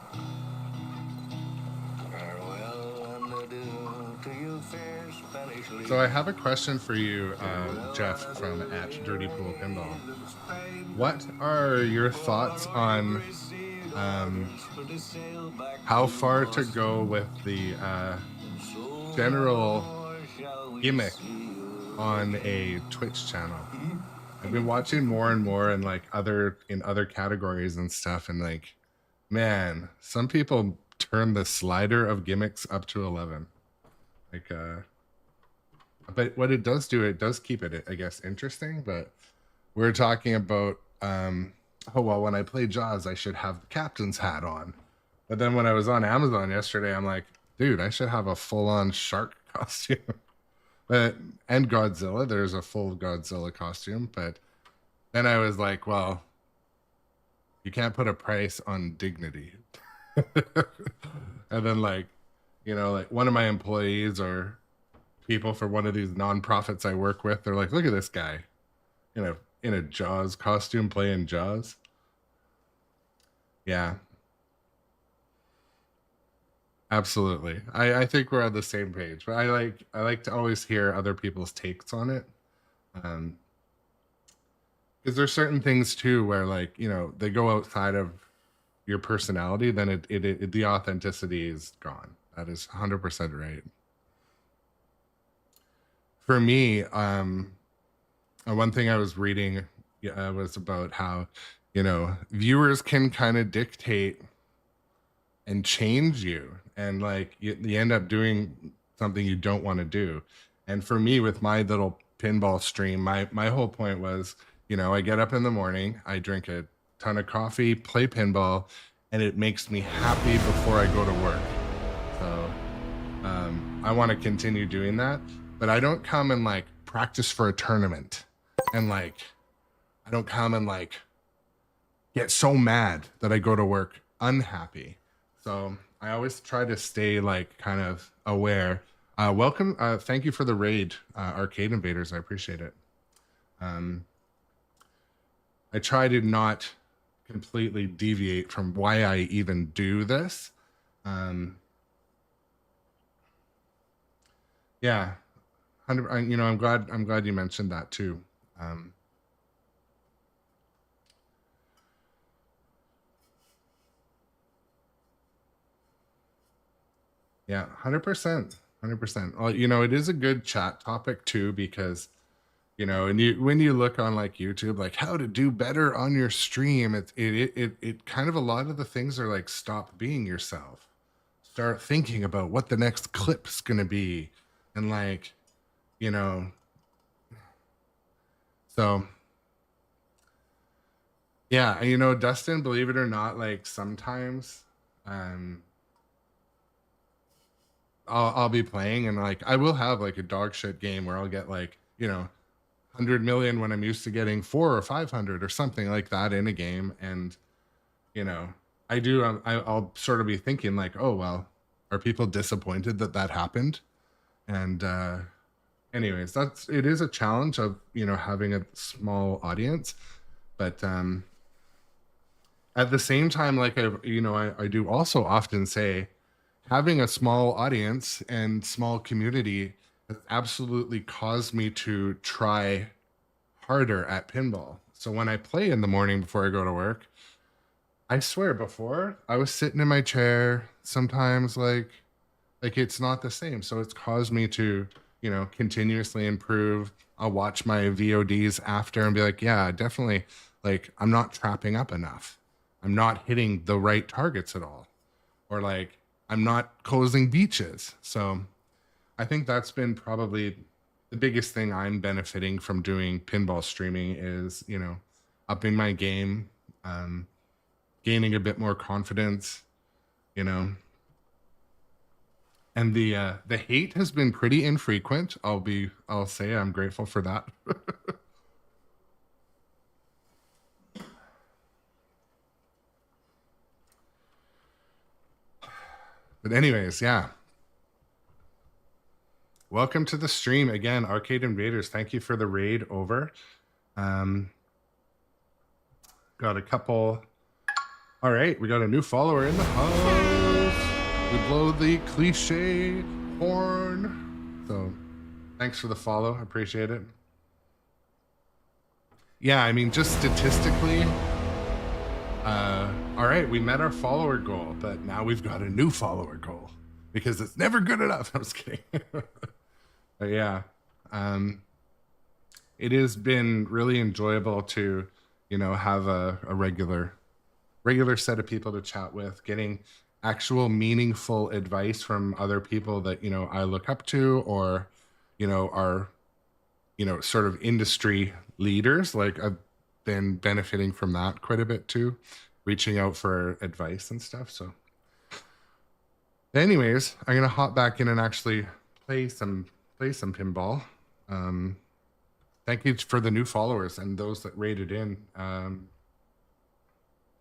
Farewell and adieu to you, fair Spanish lady. So I have a question for you, Jeff from @DirtyPoolPinball. What are your thoughts on how far to go with the general gimmick on a Twitch channel? I've been watching more and more in like other categories and stuff, and like, man, some people turn the slider of gimmicks up to 11. Like, but what it does do, it does keep it, I guess, interesting. But we're talking about, oh well, when I play Jaws, I should have the captain's hat on. But then when I was on Amazon yesterday, I'm like, dude, I should have a full-on shark costume. And Godzilla, there's a full Godzilla costume. But then I was like, well, you can't put a price on dignity. And then like, you know, like one of my employees or people for one of these nonprofits I work with, they're like, look at this guy in a Jaws costume playing Jaws. Yeah. Absolutely. I think we're on the same page, but I like to always hear other people's takes on it. Because there's certain things too where like, you know, they go outside of your personality, then it the authenticity is gone. That is 100% right. For me, one thing I was reading was about how, you know, viewers can kind of dictate and change you, and like you end up doing something you don't want to do. And for me, with my little pinball stream, my whole point was, you know, I get up in the morning, I drink a ton of coffee, play pinball, and it makes me happy before I go to work. So I want to continue doing that, but I don't come and like practice for a tournament, and like I don't come and like get so mad that I go to work unhappy. So I always try to stay like kind of aware. Welcome. Thank you for the raid, Arcade Invaders. I appreciate it. I try to not completely deviate from why I even do this. Yeah, 100. You know, I'm glad you mentioned that too. Yeah, 100%, 100%. Well, you know, it is a good chat topic too, because, you know, and when you look on like YouTube, like how to do better on your stream, it kind of, a lot of the things are like, stop being yourself, start thinking about what the next clip's gonna be, and like, you know, so yeah, you know, Dustin, believe it or not, like sometimes, I'll be playing and like I will have like a dog shit game where I'll get like, you know, 100 million when I'm used to getting 400 or 500 or something like that in a game. And, you know, I'll sort of be thinking like, oh, well, are people disappointed that that happened? And anyways, it is a challenge of, you know, having a small audience. But at the same time, like I do also often say, having a small audience and small community has absolutely caused me to try harder at pinball. So when I play in the morning before I go to work, I swear before I was sitting in my chair sometimes like it's not the same. So it's caused me to, you know, continuously improve. I'll watch my VODs after and be like, yeah, definitely, like I'm not trapping up enough. I'm not hitting the right targets at all. Or like, I'm not closing beaches. So I think that's been probably the biggest thing I'm benefiting from doing pinball streaming is, you know, upping my game, gaining a bit more confidence, you know. And the hate has been pretty infrequent. I'll say I'm grateful for that. But anyways, yeah. Welcome to the stream again, Arcade Invaders. Thank you for the raid over. Got a couple. All right, we got a new follower in the house. We blow the cliche horn. So thanks for the follow. I appreciate it. Yeah, I mean, just statistically, all right, we met our follower goal, but now we've got a new follower goal because it's never good enough. I'm just kidding. But yeah, it has been really enjoyable to, you know, have a regular set of people to chat with, getting actual meaningful advice from other people that, you know, I look up to, or, you know, are, you know, sort of industry leaders. Like I've been benefiting from that quite a bit too, reaching out for advice and stuff. So anyways, I'm going to hop back in and actually play some pinball. Thank you for the new followers and those that rated in.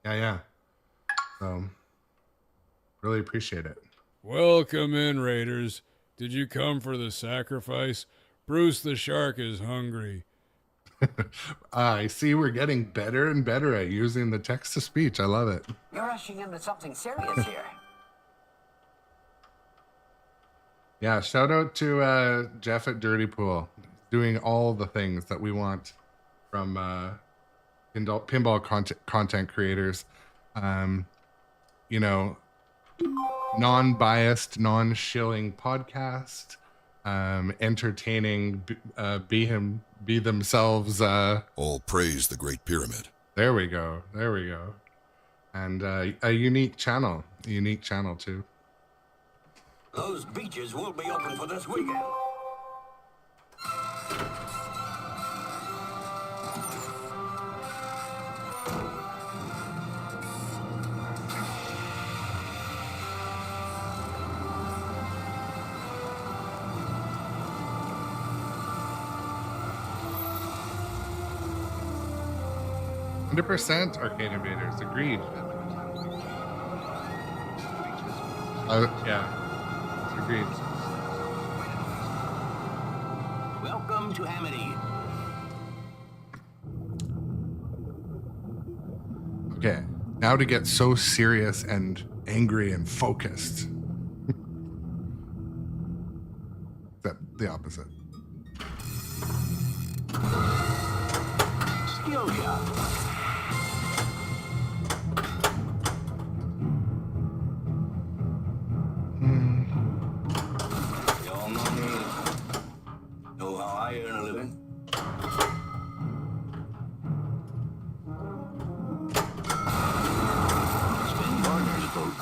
Yeah. So really appreciate it. Welcome in, Raiders. Did you come for the sacrifice? Bruce the Shark is hungry. I see we're getting better and better at using the text-to-speech. I love it. You're rushing into something serious here. Yeah, shout out to Jeff at Dirty Pool, doing all the things that we want from pinball content creators. You know, non-biased, non-shilling podcast, entertaining, be themselves. All praise the Great Pyramid. There we go. And a unique channel too. Those beaches will be open for this weekend. 100% Arcade Invaders. Agreed. Yeah. Agreed. Welcome to Amity. Okay. Now to get so serious and angry and focused. The opposite. Skill shot. Y'all know me. Know how I earn a living. Spin partner's vote.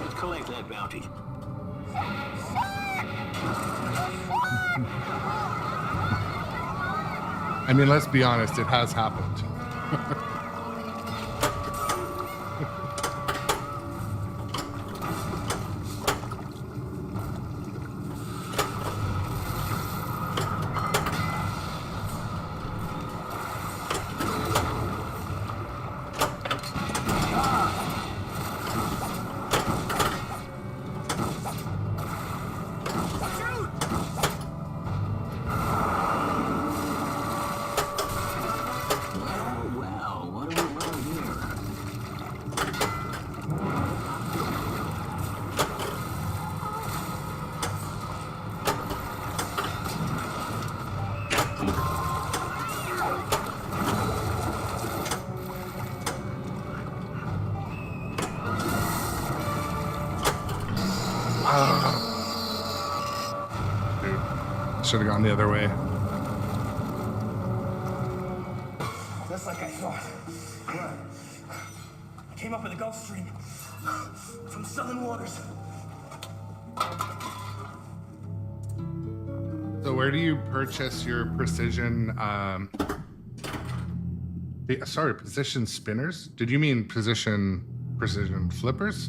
Let's collect that bounty. I mean, let's be honest, it has happened. Should have gone the other way. Just like I thought. I came up in the Gulf Stream from southern waters. So where do you purchase your precision? Position spinners? Did you mean precision flippers?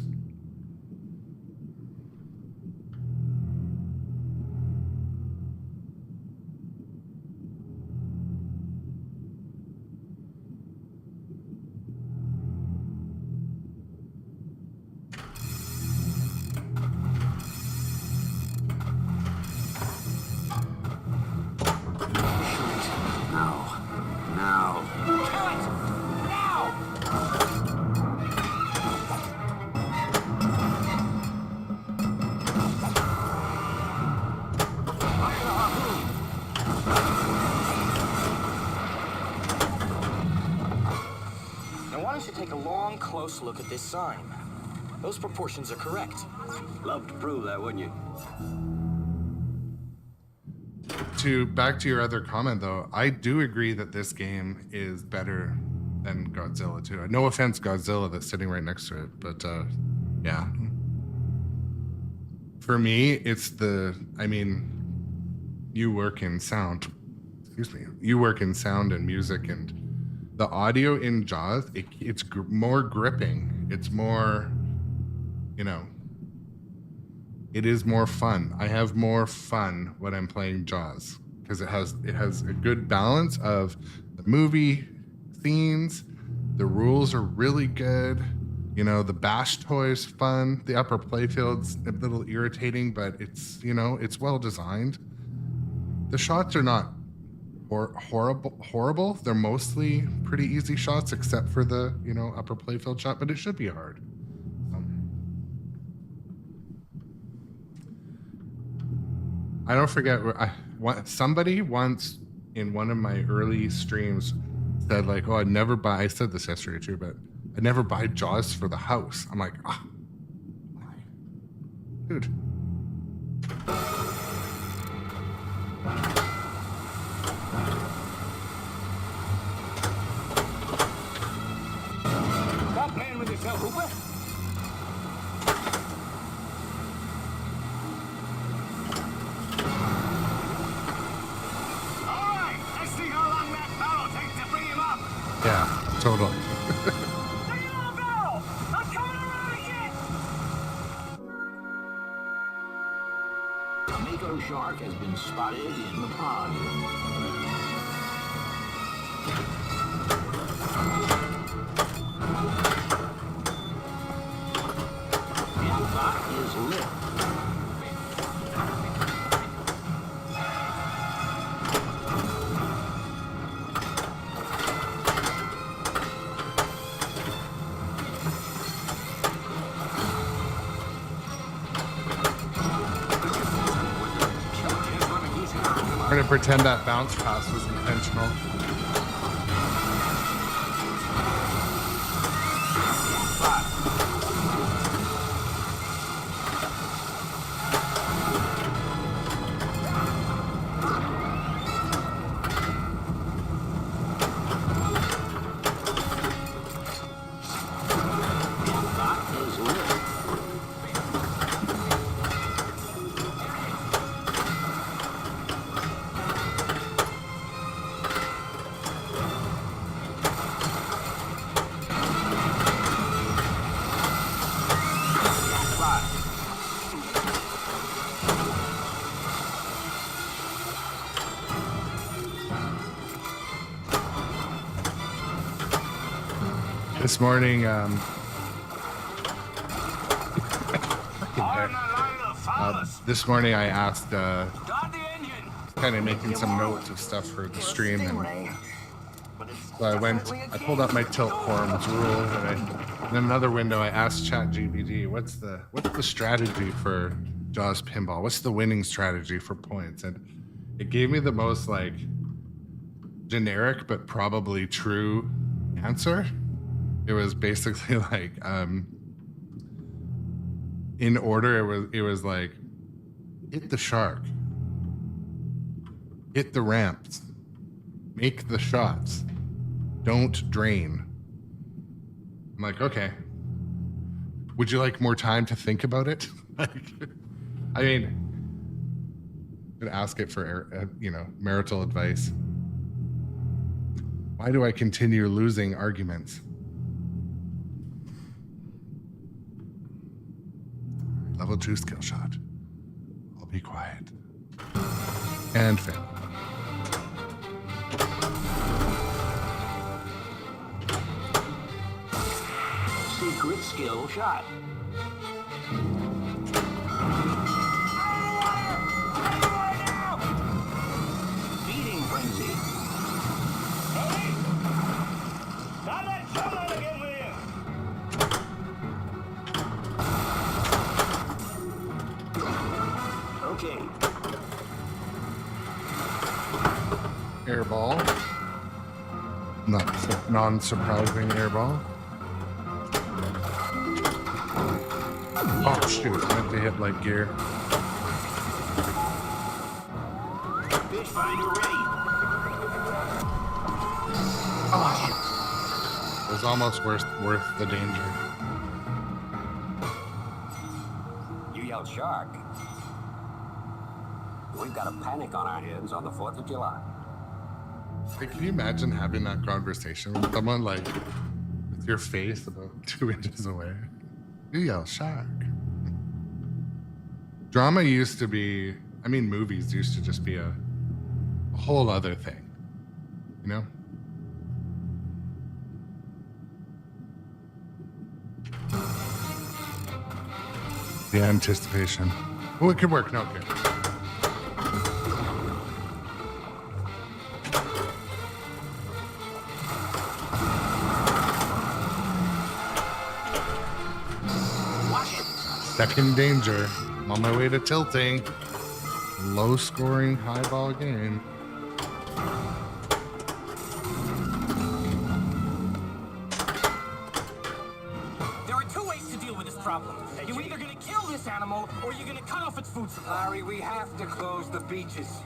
Take a long, close look at this sign. Those proportions are correct. Love to prove that, wouldn't you? Back to your other comment, though, I do agree that this game is better than Godzilla 2. No offense, Godzilla, that's sitting right next to it, but yeah. For me, it's you work in sound. Excuse me. You work in sound and music, and the audio in Jaws, it's more gripping. It's more, it is more fun. I have more fun when I'm playing Jaws because it has a good balance of the movie scenes. The rules are really good. The bash toy's fun. The upper playfield's a little irritating, but it's well designed. The shots are not horrible. They're mostly pretty easy shots, except for the upper playfield shot, but it should be hard. I don't forget. Somebody once in one of my early streams said like, "Oh, I'd never buy." I said this yesterday too, but I never buy Jaws for the house. I'm like, why, dude? Stop playing with yourself, Hooper. All right, let's see how long that barrel takes to bring him up. Yeah, totally. Bring him on, barrel! I'm coming around again! A mako shark has been spotted in the pond. That is lit. We're gonna pretend that bounce pass was intentional. This morning, this morning I asked, kind of making some notes of stuff for the stream, and so I pulled up my Tilt Forums rule, and in another window I asked ChatGPT, what's the strategy for Jaws pinball? What's the winning strategy for points? And it gave me the most like generic but probably true answer. It was basically like, in order, it was like, hit the shark, hit the ramps, make the shots, don't drain. I'm like, okay. Would you like more time to think about it? Like, I mean, Could ask it for, marital advice. Why do I continue losing arguments? Level 2 skill shot. I'll be quiet. And fail. Secret skill shot. Feeding frenzy. Hey! Stop that showdown again, will you? Okay. Airball. Non-surprising airball. Oh shoot, I meant to hit like gear. Fish finder ready. Oh, it was almost worth the danger. You yelled shark. We've got a panic on our hands on the 4th of July. Hey, can you imagine having that conversation with someone like with your face about 2 inches away? You yell shark. Drama used to be, movies used to just be a whole other thing, you know? The anticipation. Oh, it could work. No, okay. Second danger. I'm on my way to tilting. Low scoring, high ball game. There are 2 ways to deal with this problem. You're either gonna kill this animal or you're gonna cut off its food supply. Larry, we have to close the beaches.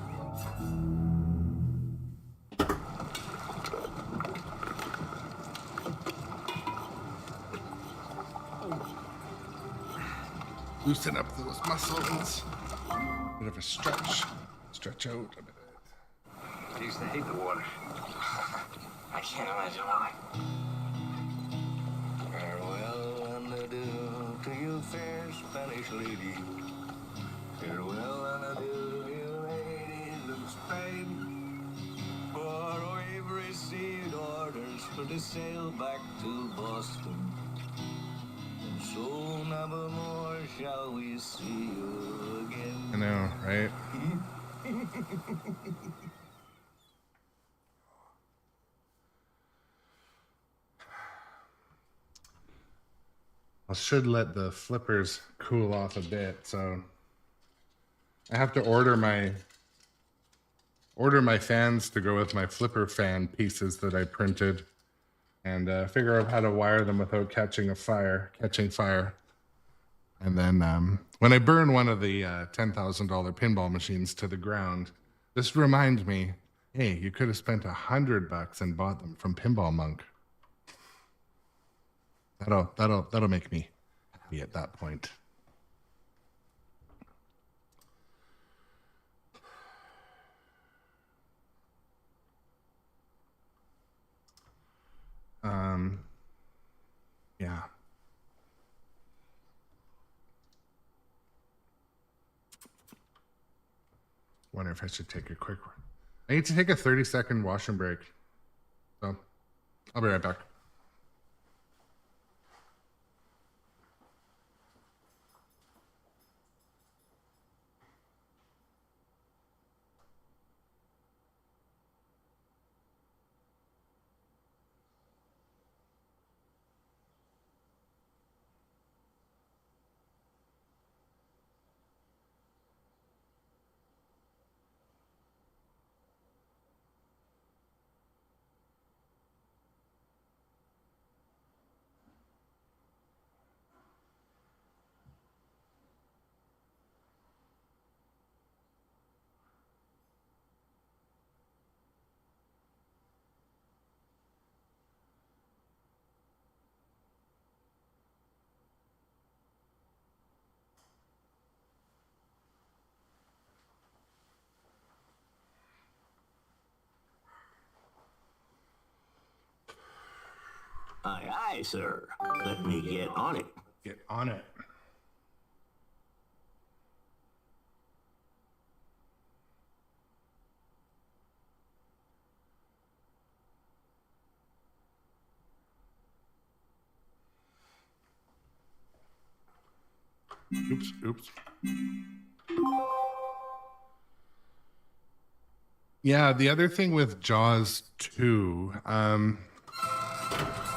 Loosen up those muscles. Bit of a stretch. Stretch out a bit. I used to hate the water. I can't imagine why. Farewell and adieu to you, fair Spanish lady. Farewell and adieu, you ladies of Spain. For we've received orders for to sail back to Boston. And so never more shall we see you again. I know, right? I should let the flippers cool off a bit, so I have to order my fans to go with my flipper fan pieces that I printed, and figure out how to wire them without catching fire. And then when I burn one of the $10,000 pinball machines to the ground, this reminds me, hey, you could have spent $100 and bought them from Pinball Monk. That'll make me happy at that point. Yeah. Wonder if I should take a quick one. I need to take a 30-second washroom break. So I'll be right back. Aye, aye, sir. Let me get on it. Get on it. Oops, oops. Yeah, the other thing with Jaws 2,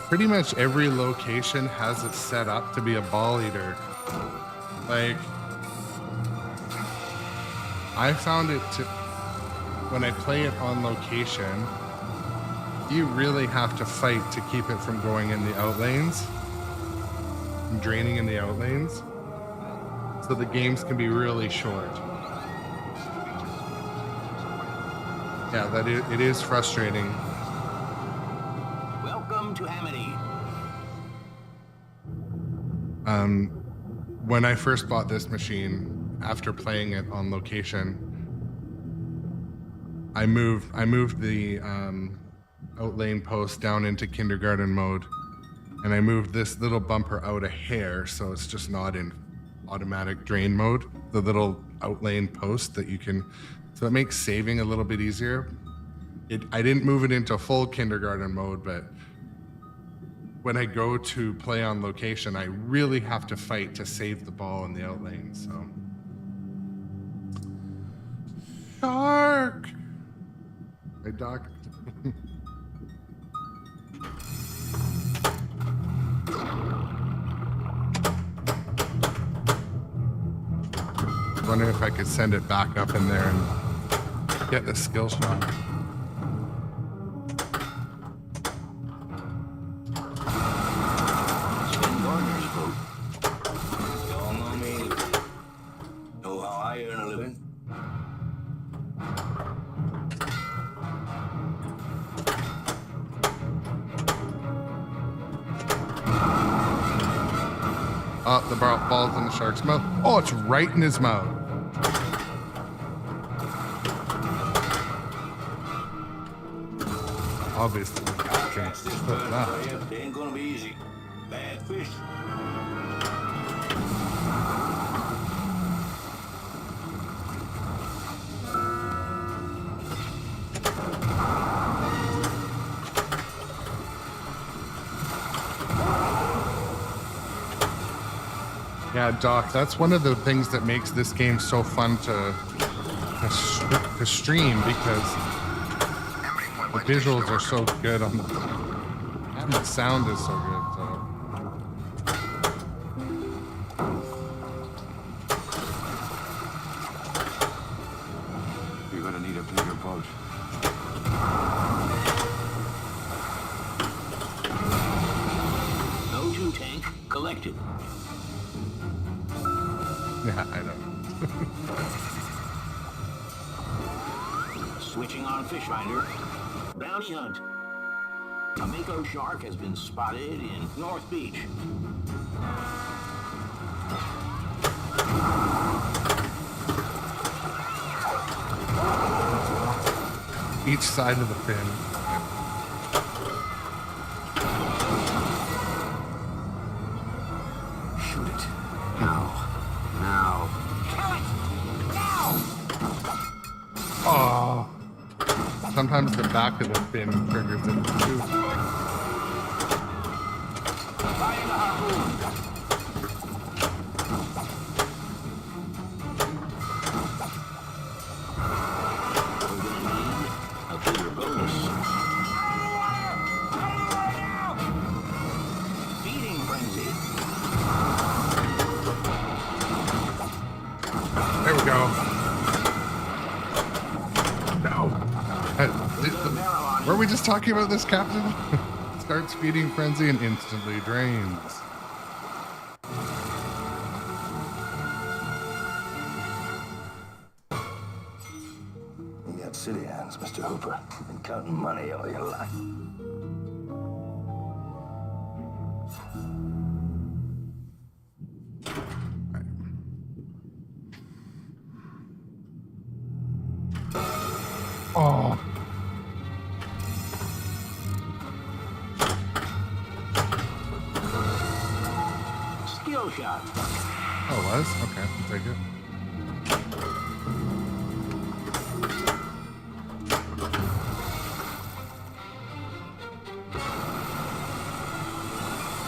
pretty much every location has it set up to be a ball eater. Like, I found it to, when I play it on location, you really have to fight to keep it from going in the out lanes, draining in the out lanes. So the games can be really short. Yeah, it is frustrating. Welcome to Amity. When I first bought this machine, after playing it on location, I moved the out lane post down into kindergarten mode, and I moved this little bumper out a hair, so it's just not in automatic drain mode, the little out lane post that you can, so it makes saving a little bit easier. I didn't move it into full kindergarten mode, but when I go to play on location, I really have to fight to save the ball in the out lane, so. Shark! Hey, Doc. Wondering if I could send it back up in there and get the skill shot. Spin Gardner's vote. Y'all know me. Know how I earn a living. Oh, the ball's in the shark's mouth. Oh, it's right in his mouth. Obviously, I'll catch this put bird that. for you. It ain't gonna be easy. Bad fish. Yeah, Doc, that's one of the things that makes this game so fun to stream, because the visuals are so good on the, and the sound is so good. So. You're gonna need a bigger boat. No 2 tank collected. Yeah, I know. Switching on fish finder. Bounty hunt. A mako shark has been spotted in North Beach. Each side of the fin. Shoot it. Now. Now. Kill it! Now! Oh. Sometimes the back of the fin triggers it too. Fire the harpoon. We're gonna need a bigger bonus. Feeding frenzy. There we go. No. Were we just talking about this, Captain? Starts feeding frenzy and instantly drains. You got city hands, Mr. Hooper. You've been counting money all your life. Oh. shot. Oh, it was? Okay, I'll take it.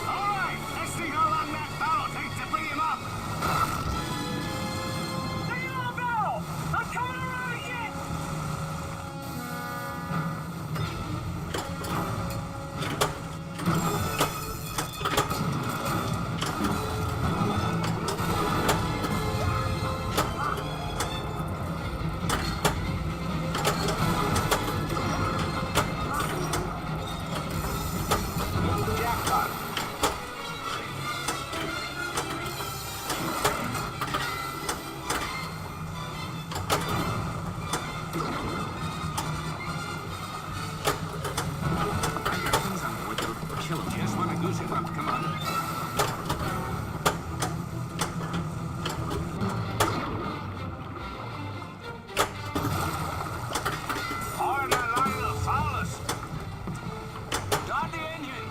All right, let's see how long that barrel takes to bring him up. The yellow barrel! I'm coming around again! Jackpot. I got things on board that'll chill him. Just want to goose him up. Come on. Hard that line will foul us. Start the engine.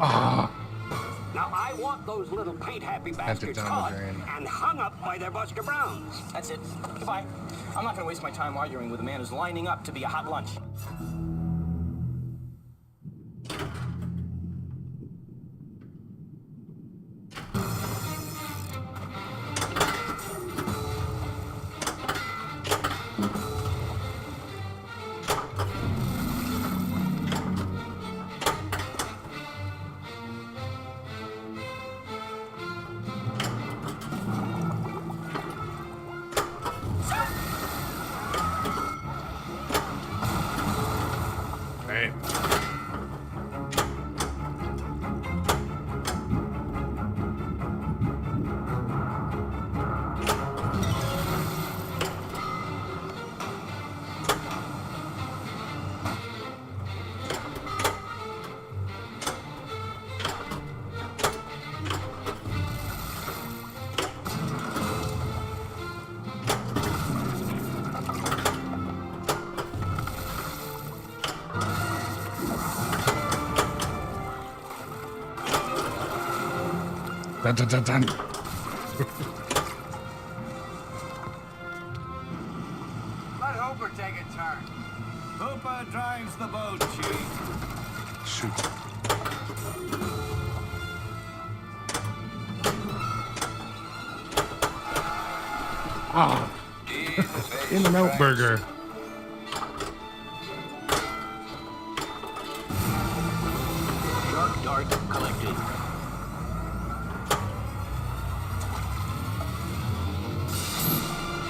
Ah, Now, I want those little paint-happy Had to bastards down the caught drain. and hung up by their Buster Browns. That's it. Goodbye. I'm not gonna waste my time arguing with a man who's lining up to be a hot lunch. right. Dun, dun, dun, dun. Let Hooper take a turn. Hooper drives the boat, Chief. Shoot. Ah, In-N-Out Burger. Shark dart collected.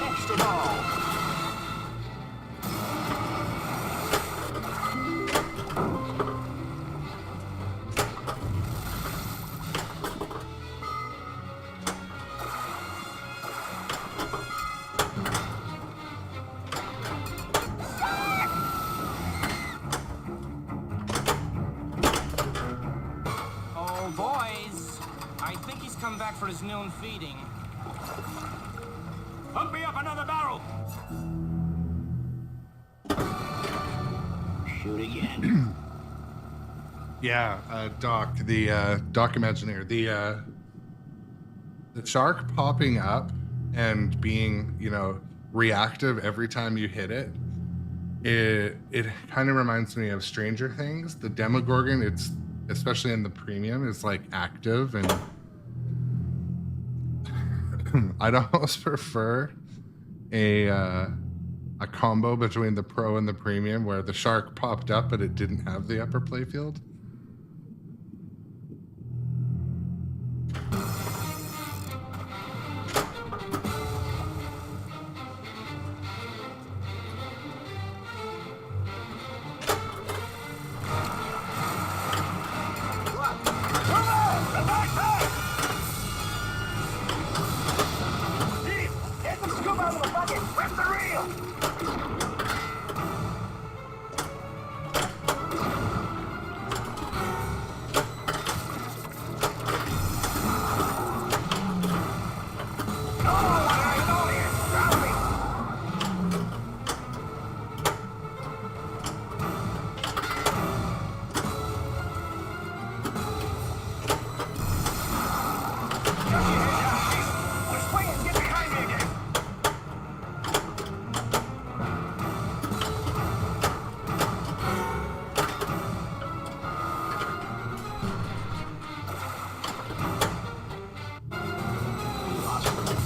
Extra ball. Oh, boys. I think he's come back for his noon feeding. Pump me up another barrel. Shoot again. Yeah, Doc, the Doc Imagineer, the shark popping up and being, reactive every time you hit it. It kind of reminds me of Stranger Things. The Demogorgon, it's especially in the premium, is like active, and I'd almost prefer a combo between the pro and the premium where the shark popped up but it didn't have the upper playfield.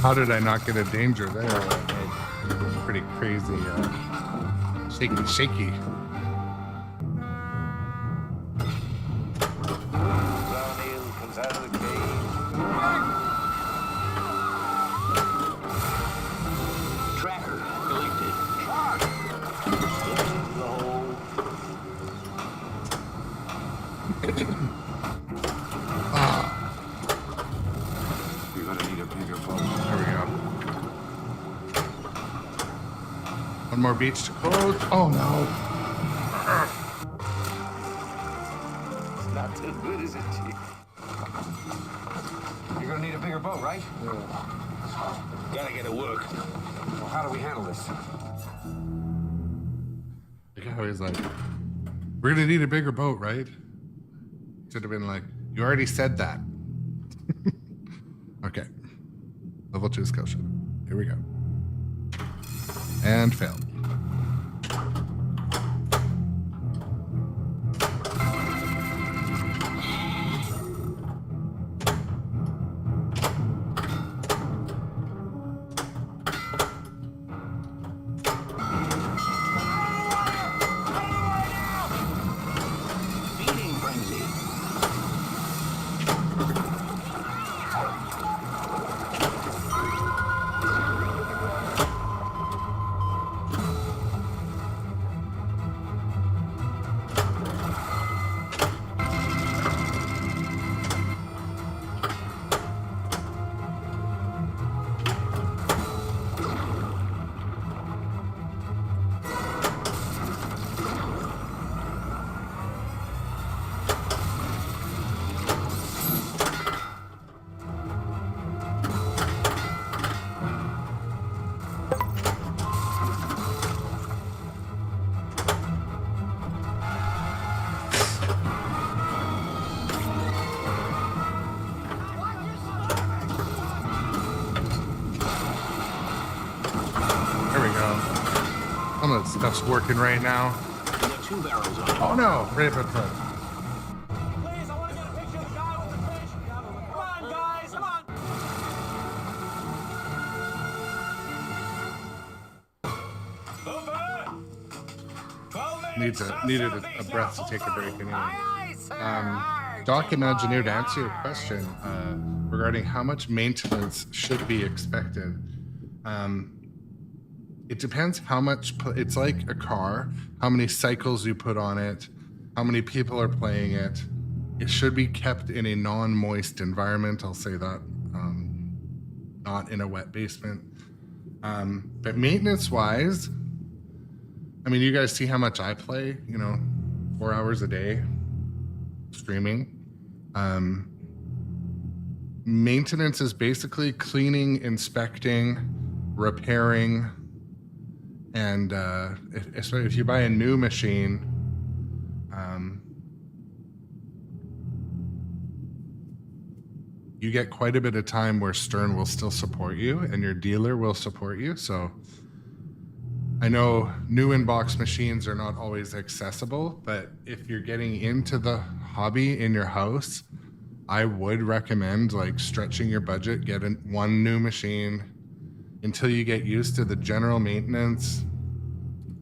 How did I not get a danger there? Pretty crazy. Shaky. Brownhill comes out of the cage. Tracker collected. Steps into the hole. You're gonna need a bigger boat. There we go. One more beach to close. Oh no. It's not too good, is it, Chief? You're gonna need a bigger boat, right? Gotta get to work. Well, how do we handle this? The guy was like, we're gonna need a bigger boat, right? Should have been like, you already said that. Okay. Level 2 skill shot. Here we go. And failed. Feeding frenzy. There we go. Some of that stuff's working right now. We got 2 barrels on. Oh no, Raven Hood. Please, I want to get a picture of the guy with the fish. Come on, guys, come on. Needed a breath to take a break anyway. Doc Imagineer, to answer your question regarding how much maintenance should be expected, it depends how much. It's like a car, how many cycles you put on it, how many people are playing it. It should be kept in a non-moist environment. I'll say that, not in a wet basement. But maintenance-wise, I mean, you guys see how much I play, 4 hours a day streaming. Maintenance is basically cleaning, inspecting, repairing, and especially if you buy a new machine, you get quite a bit of time where Stern will still support you and your dealer will support you. So I know new in-box machines are not always accessible, but if you're getting into the hobby in your house, I would recommend like stretching your budget, getting one new machine until you get used to the general maintenance.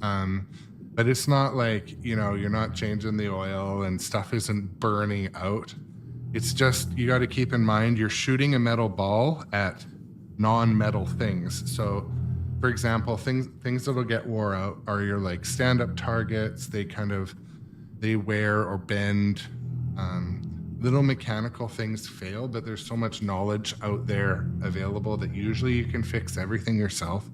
But it's not like, you're not changing the oil and stuff isn't burning out. It's just, you got to keep in mind, you're shooting a metal ball at non-metal things. So for example, things that'll get wore out are your like stand-up targets. They wear or bend. Little mechanical things fail, but there's so much knowledge out there available that usually you can fix everything yourself,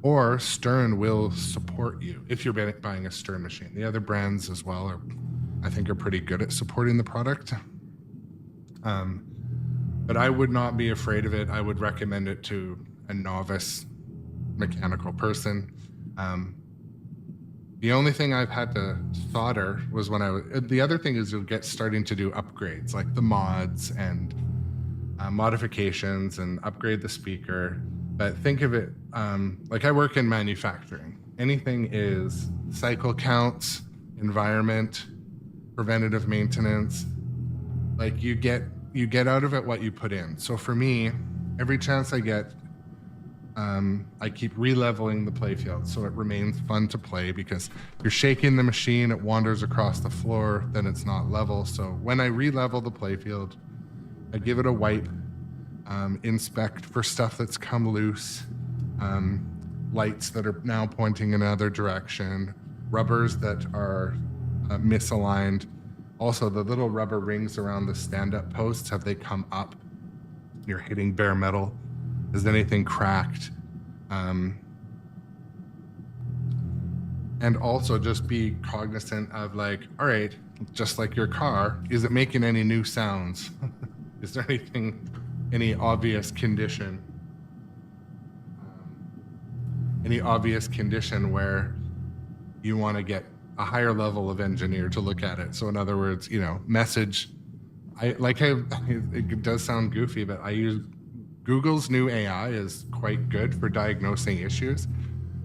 or Stern will support you if you're buying a Stern machine. The other brands as well I think are pretty good at supporting the product. But I would not be afraid of it. I would recommend it to a novice mechanical person. The only thing I've had to solder was the other thing is you'll get starting to do upgrades, like the mods and modifications and upgrade the speaker. But think of it, like I work in manufacturing. Anything is cycle counts, environment, preventative maintenance. Like you get out of it what you put in. So for me, every chance I get, I keep re-leveling the playfield so it remains fun to play, because you're shaking the machine, it wanders across the floor, then it's not level. So when I re-level the playfield, I give it a wipe, inspect for stuff that's come loose, lights that are now pointing in another direction, rubbers that are misaligned. Also, the little rubber rings around the stand-up posts, have they come up? You're hitting bare metal. Is anything cracked? And also just be cognizant of, like, all right, just like your car, is it making any new sounds? Is there any obvious condition? Any obvious condition where you want to get a higher level of engineer to look at it? So in other words, message. It does sound goofy, but I use Google's new AI is quite good for diagnosing issues.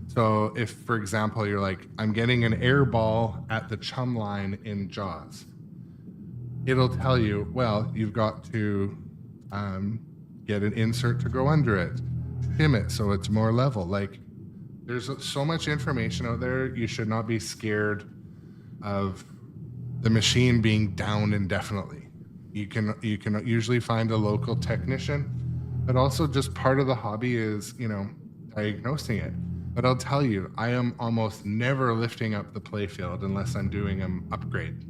So if, for example, you're like, I'm getting an air ball at the chum line in Jaws, it'll tell you, well, you've got to get an insert to go under it, trim it so it's more level. Like, there's so much information out there. You should not be scared of the machine being down indefinitely. You can usually find a local technician, but also just part of the hobby is, diagnosing it. But I'll tell you, I am almost never lifting up the playfield unless I'm doing an upgrade.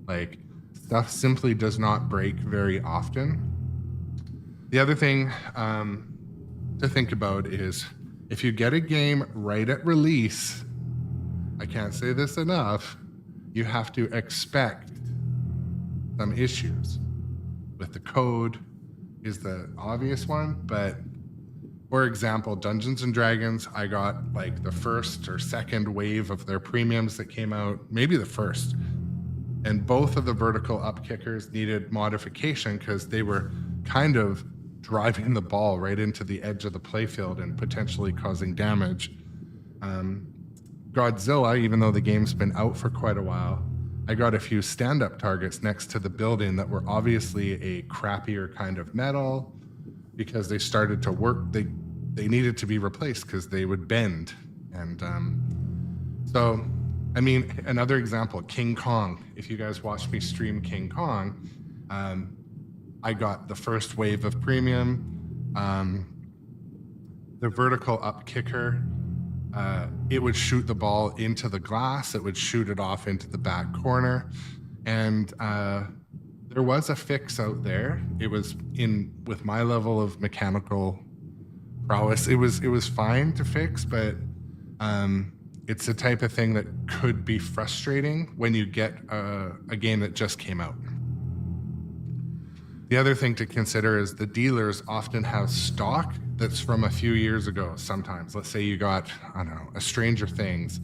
Like, stuff simply does not break very often. The other thing to think about is, if you get a game right at release, I can't say this enough, you have to expect some issues. With the code is the obvious one, but for example, Dungeons and Dragons, I got like the first or second wave of their premiums that came out, maybe the first. And both of the vertical up kickers needed modification because they were kind of driving the ball right into the edge of the playfield and potentially causing damage. Godzilla, even though the game's been out for quite a while, I got a few stand-up targets next to the building that were obviously a crappier kind of metal because they started to work. They needed to be replaced because they would bend. And so, I mean, another example, King Kong. If you guys watched me stream King Kong, I got the first wave of premium. The vertical up kicker, it would shoot the ball into the glass. It would shoot it off into the back corner. And there was a fix out there. It was with my level of mechanical prowess, it was fine to fix, but it's the type of thing that could be frustrating when you get a game that just came out. The other thing to consider is the dealers often have stock that's from a few years ago sometimes. Let's say you got, I don't know, a Stranger Things.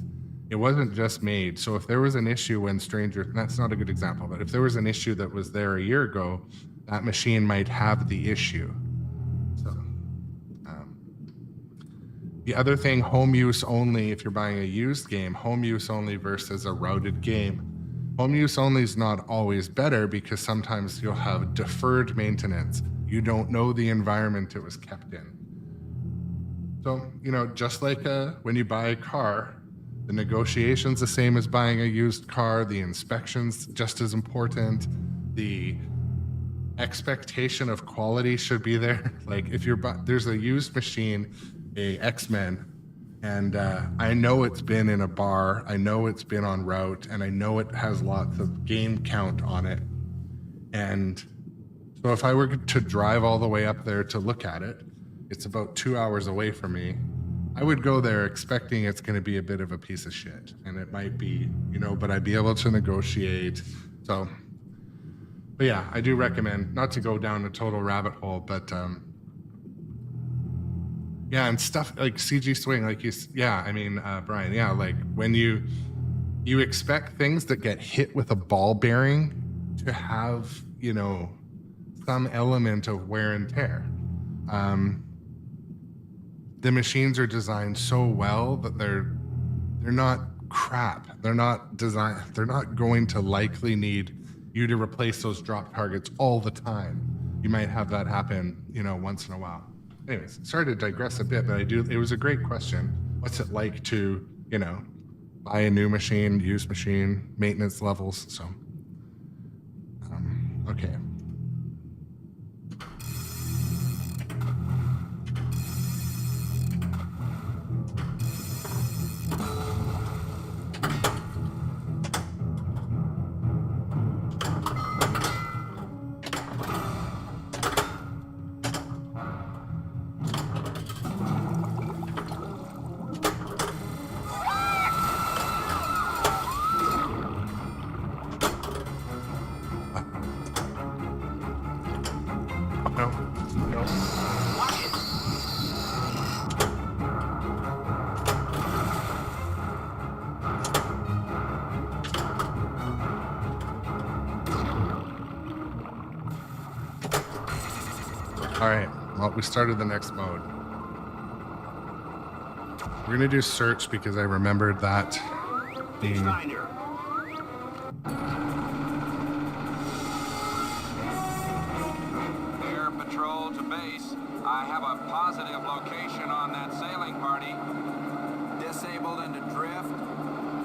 It wasn't just made. So if there was an issue when that's not a good example, but if there was an issue that was there a year ago, that machine might have the issue. So the other thing, home use only, if you're buying a used game, home use only versus a routed game. Home use only is not always better because sometimes you'll have deferred maintenance. You don't know the environment it was kept in. So, just like when you buy a car, the negotiation's the same as buying a used car. The inspection's just as important. The expectation of quality should be there. Like if there's a used machine, a X-Men, and I know it's been in a bar, I know it's been on route, and I know it has lots of game count on it. And so if I were to drive all the way up there to look at it, it's about 2 hours away from me. I would go there expecting it's going to be a bit of a piece of shit. And it might be, but I'd be able to negotiate. So, but yeah, I do recommend not to go down a total rabbit hole, but yeah, and stuff like CG Swing, Brian, yeah, like when you expect things that get hit with a ball bearing to have, some element of wear and tear. The machines are designed so well that they're not crap. They're not going to likely need you to replace those drop targets all the time. You might have that happen, once in a while. anyways, sorry to digress a bit, but it was a great question. What's it like to, buy a new machine, used machine, maintenance levels? So, okay. No. All right. Well, we started the next mode. We're gonna do search because I remembered that being. Air Patrol to base. I have a positive location on that sailing party. Disabled and adrift.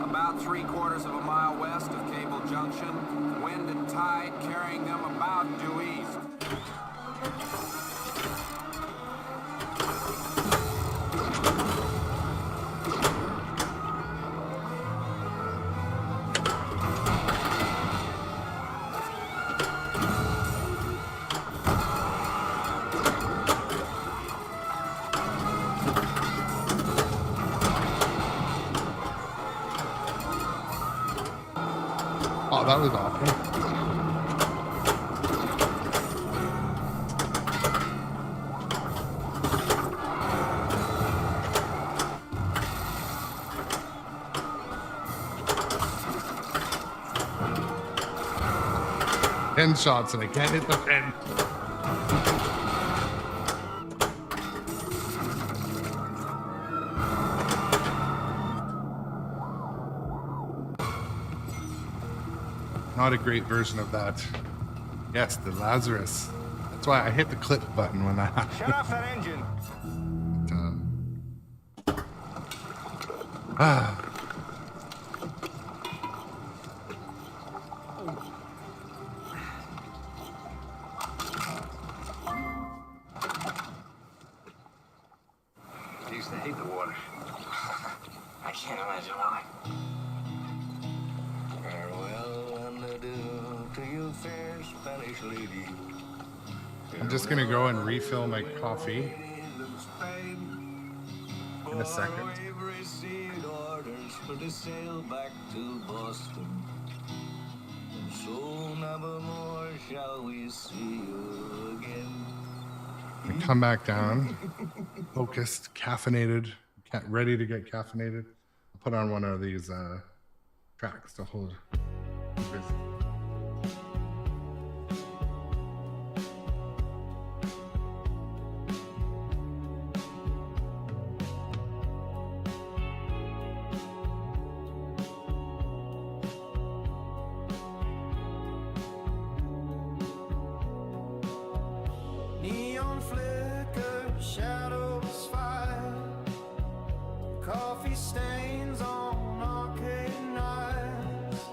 About 3/4 of a mile west of Cable Junction. Wind and tide carrying them about due east. Oh, that was awful. Ten shots and I can't hit the pin. Not a great version of that. Yes, the Lazarus. That's why I hit the clip button when that happened. Shut off that engine. I used to hate the water. I can't imagine why. Farewell and adieu to you, fair Spanish lady. I'm just gonna go and refill my coffee in a second. We've received orders for to sail back to Boston. And so never more shall we see you again. I come back down, focused, caffeinated, ready to get caffeinated. I'll put on one of these tracks to hold me busy. Neon flicker, shadows fire, coffee stains on arcade nights.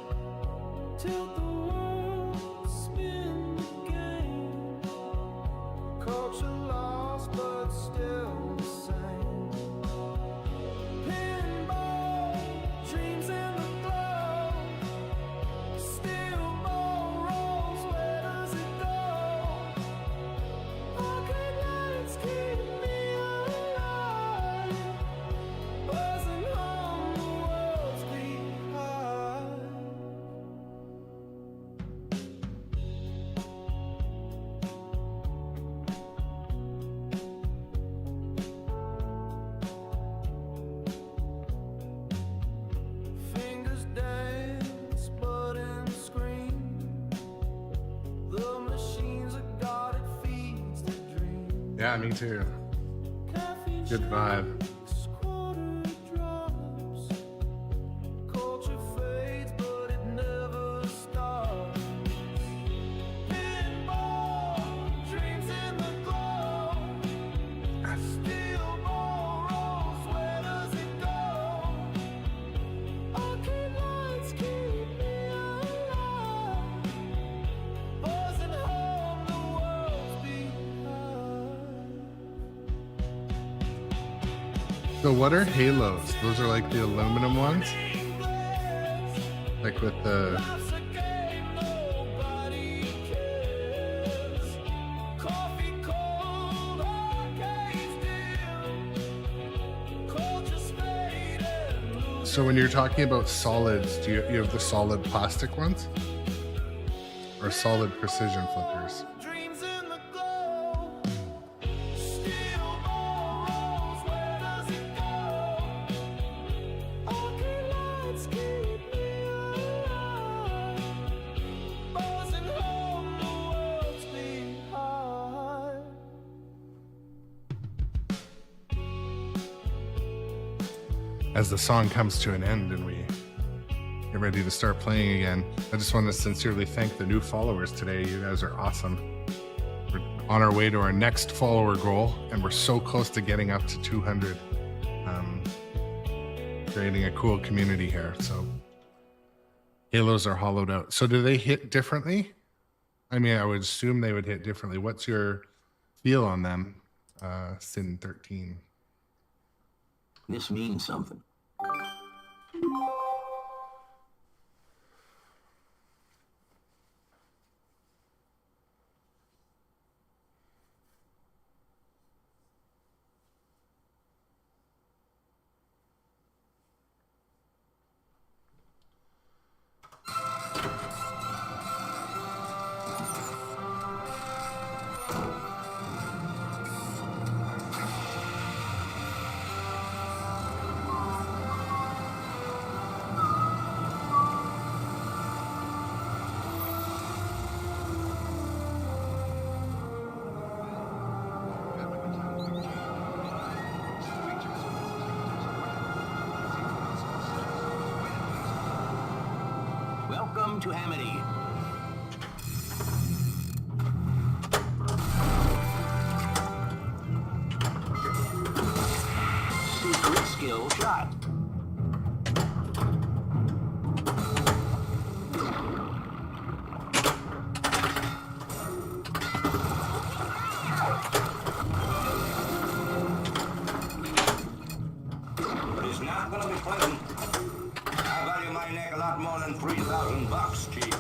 Tilt the world, spin the game. Culture lost, but still the same. Pinball, dreams in the glow. Steel ball rolls, where does it go? Arcade lights keep me alive, buzzing on the world's beehive. Fingers dance, buttons scream. The machines are God, it feeds the dream. Yeah, me too. Caffeine Good vibe. shakes, quarter drops. Culture fades, but it never stops. Pinball, dreams in the glow. So what are halos? Those are like the aluminum ones? Like with the... So when you're talking about solids, do you have the solid plastic ones? Or solid precision flippers? As the song comes to an end and we get ready to start playing again, I just want to sincerely thank the new followers today. You guys are awesome. We're on our way to our next follower goal, and we're so close to getting up to 200. Creating a cool community here. So halos are hollowed out. So do they hit differently? I mean, I would assume they would hit differently. What's your feel on them, Sin 13? This means something. Welcome to Amity. Secret skill shot. It's not gonna be pleasant. I value my neck a lot more than $3,000, Chief.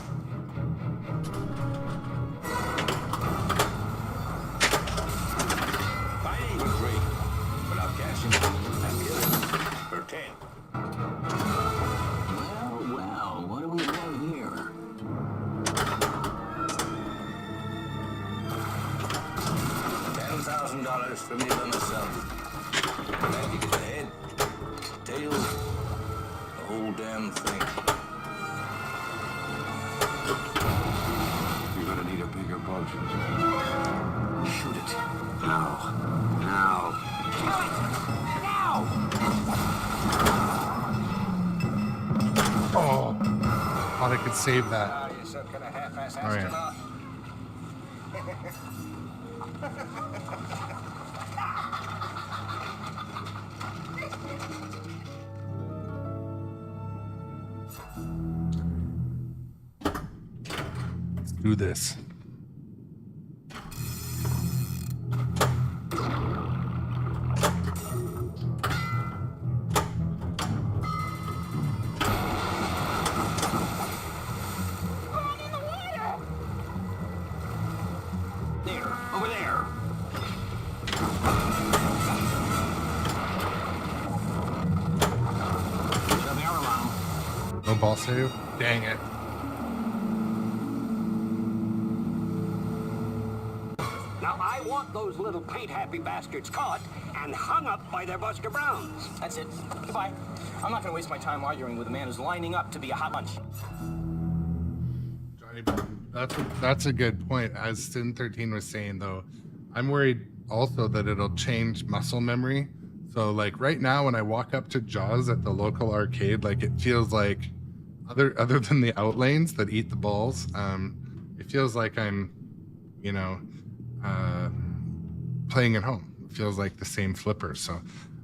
Fighting was great, but I'll catch him and kill him for 10. Well, what do we have here? $10,000 for me by myself. Glad you get the head, tail, the whole damn thing. You're gonna need a bigger boat. Shoot it. Now. Now. Oh, thought I could save that. You're some kind of half-ass All right. astronaut. Let's do this. There, over there. There's a barrel on 'em. No ball save? Dang it. Now, I want those little paint-happy bastards caught and hung up by their Buster Browns. That's it. Goodbye. I'm not going to waste my time arguing with a man who's lining up to be a hot lunch. Johnny, that's a good point. As Sin 13 was saying, though, I'm worried also that it'll change muscle memory. So, like, right now when I walk up to Jaws at the local arcade, like, it feels like, other than the outlanes that eat the balls, it feels like I'm, you know, playing at home. It feels like the same flippers. So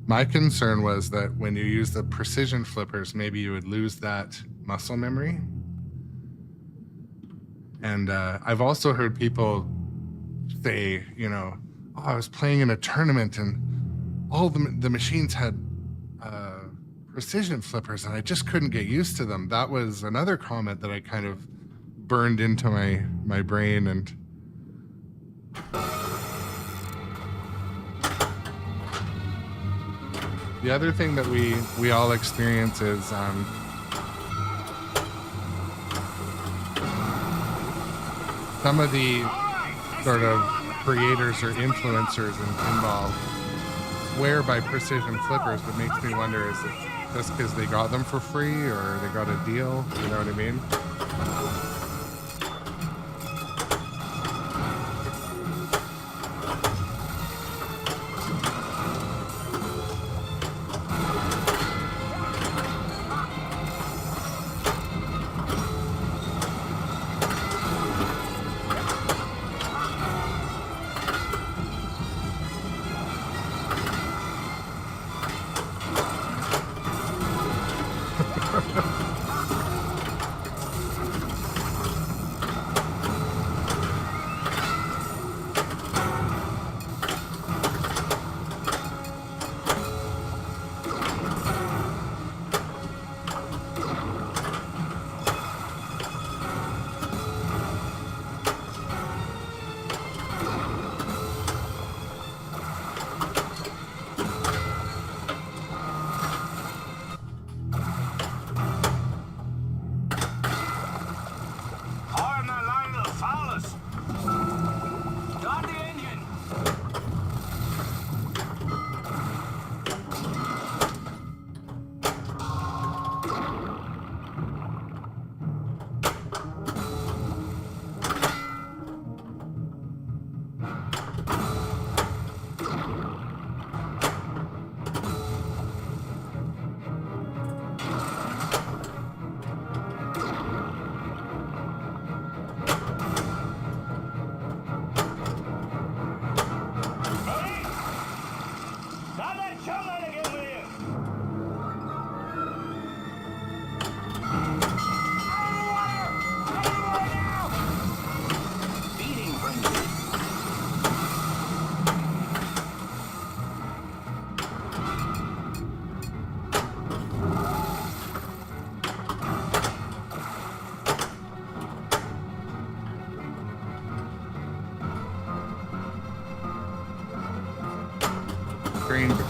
my concern was that when you use the precision flippers, maybe you would lose that muscle memory. And I've also heard people say, you know, oh, I was playing in a tournament and all the machines had precision flippers, and I just couldn't get used to them. That was another comment that I kind of burned into my brain. And the other thing that we all experience is some of the sort of creators or influencers in pinball swear by precision flippers, but makes me wonder, is it just because they got them for free or they got a deal? You know what I mean?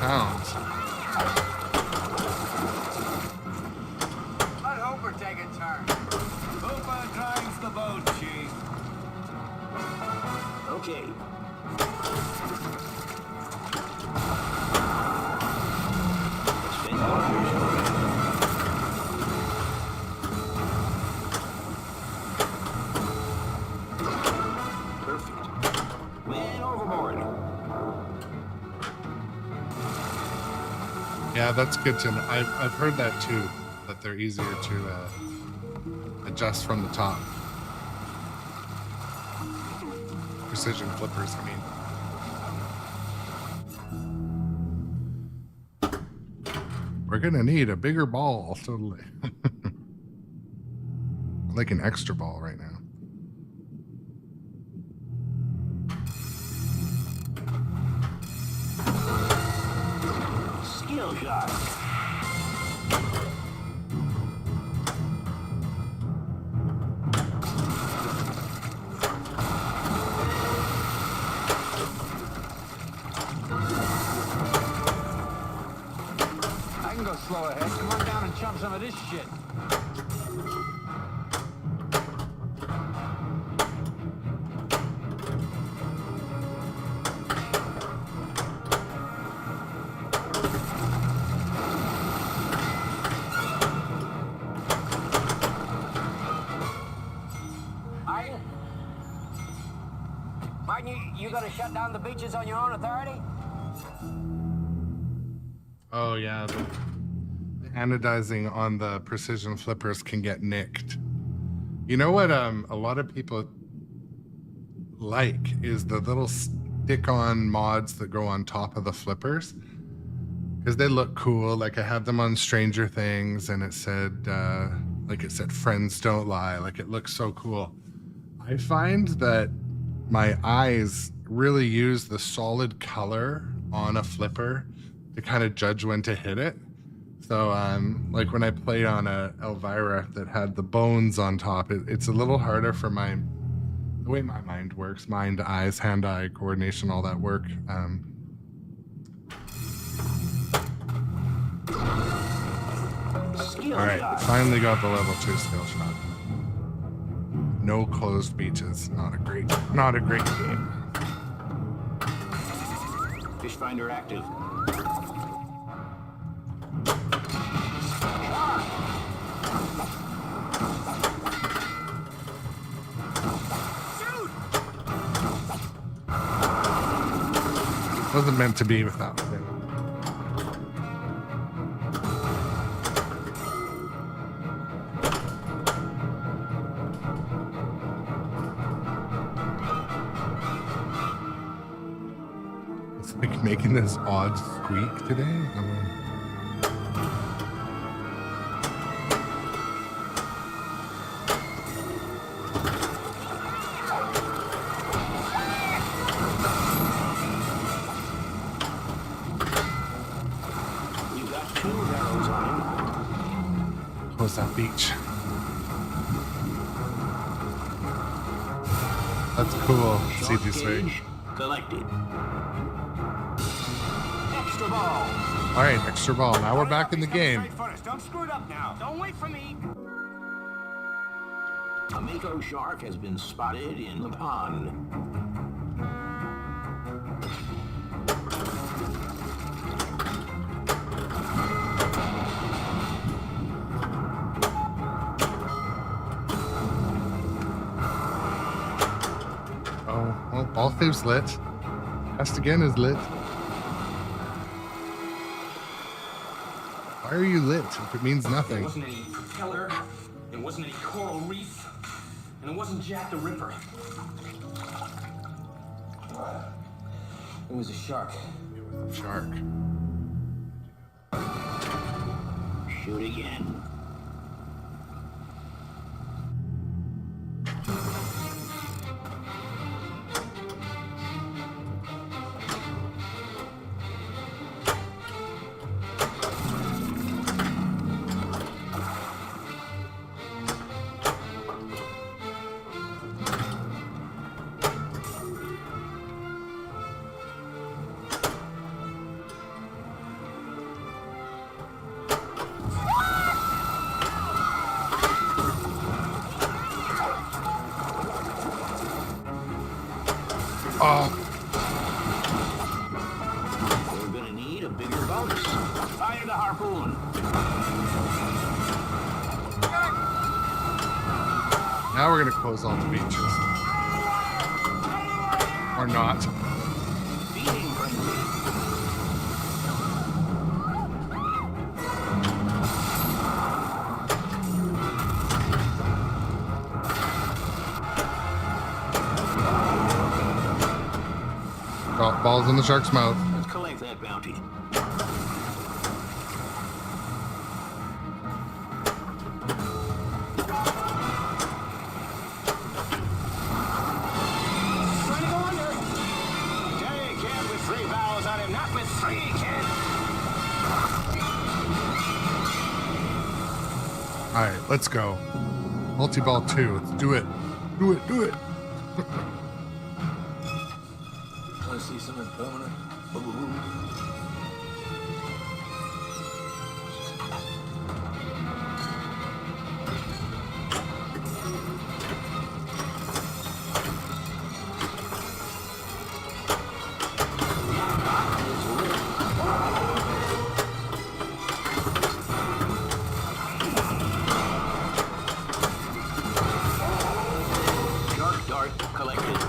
Pounds. Let Hooper take a turn. Hooper drives the boat, Chief. Okay. Perfect. Man overboard. Yeah, that's good to know. I've heard that too, that they're easier to adjust from the top. Precision flippers, I mean. We're gonna need a bigger ball, totally. Like an extra ball right now. Skill shot. I can go slow ahead. Come on down and chump some of this shit. Martin, you gonna shut down the beaches on your own authority? Oh yeah, the anodizing on the precision flippers can get nicked. You know what a lot of people like is the little stick-on mods that go on top of the flippers, because they look cool. Like I have them on Stranger Things, and it said friends don't lie. Like it looks so cool. I find that my eyes really use the solid color on a flipper to kind of judge when to hit it. So, like when I played on a Elvira that had the bones on top, it's a little harder for the way my mind works, mind, eyes, hand-eye coordination, all that work. All right, finally got the level 2 skill shot. No closed beaches. Not a great game. Fish finder active. Wasn't meant to be with that one. It's like making this odd squeak today. I don't know. Close that beach. That's cool. See this way. Collected. Extra ball. All right, extra ball. Now we're back in the game. Don't screw it up now. Don't wait for me. A mako shark has been spotted in the pond. Oh, well, ball save's lit. Test again is lit. Why are you lit if it means There nothing? wasn't any propeller, there wasn't any coral reef, and it wasn't Jack the Ripper. It was a shark. Shark. Shoot again. Oh, We're gonna need a bigger bonus. Fire the harpoon. now we're gonna close all the beaches. Or not. Feeding frenzy. Balls in the shark's mouth. Let's collect that bounty. Trying to go under. Jay can't with 3 vowels on him. Not with 3, kid. All right, let's go. Multiball 2. Let's do it. Do it. Do it. Want to see something permanent? Shark dart collected.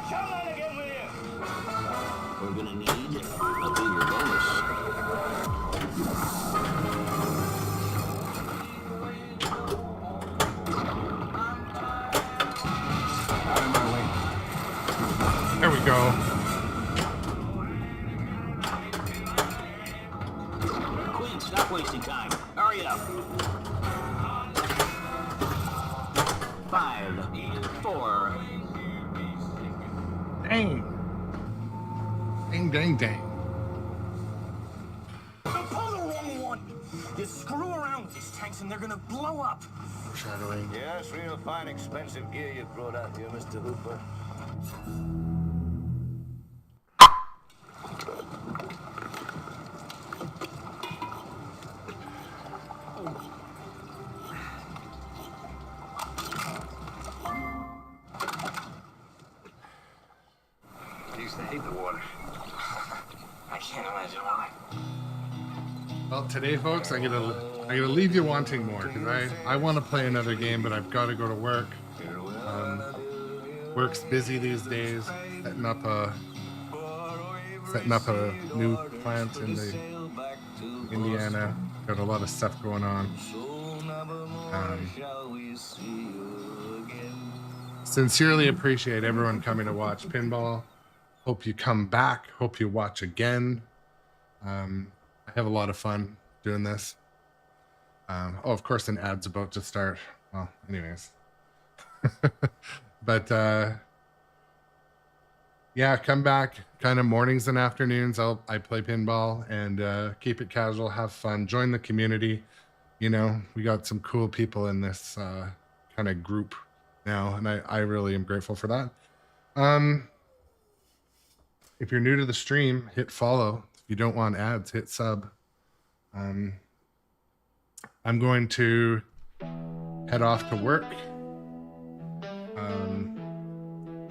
Try that again with you. We're gonna need a bigger bonus. There we go. Quinn, stop wasting time. Hurry up. 5, 4. Dang. Dang, dang, dang. Don't pull the wrong one. You screw around with these tanks and they're gonna blow up. Foreshadowing. Yes, real fine, expensive gear you brought out here, Mr. Hooper. I used to hate the water. I can't imagine why. Well, today, folks, I'm gonna leave you wanting more because I want to play another game, but I've got to go to work. Work's busy these days, setting up a new plant in the Indiana. Got a lot of stuff going on. Sincerely appreciate everyone coming to watch pinball. Hope you come back. Hope you watch again. I have a lot of fun doing this. Oh, of course, an ad's about to start. Well, anyways. But yeah, come back kind of mornings and afternoons. I play pinball and keep it casual, have fun, join the community. You know, we got some cool people in this kind of group now, and I really am grateful for that. If you're new to the stream, hit follow. If you don't want ads, hit sub. I'm going to head off to work.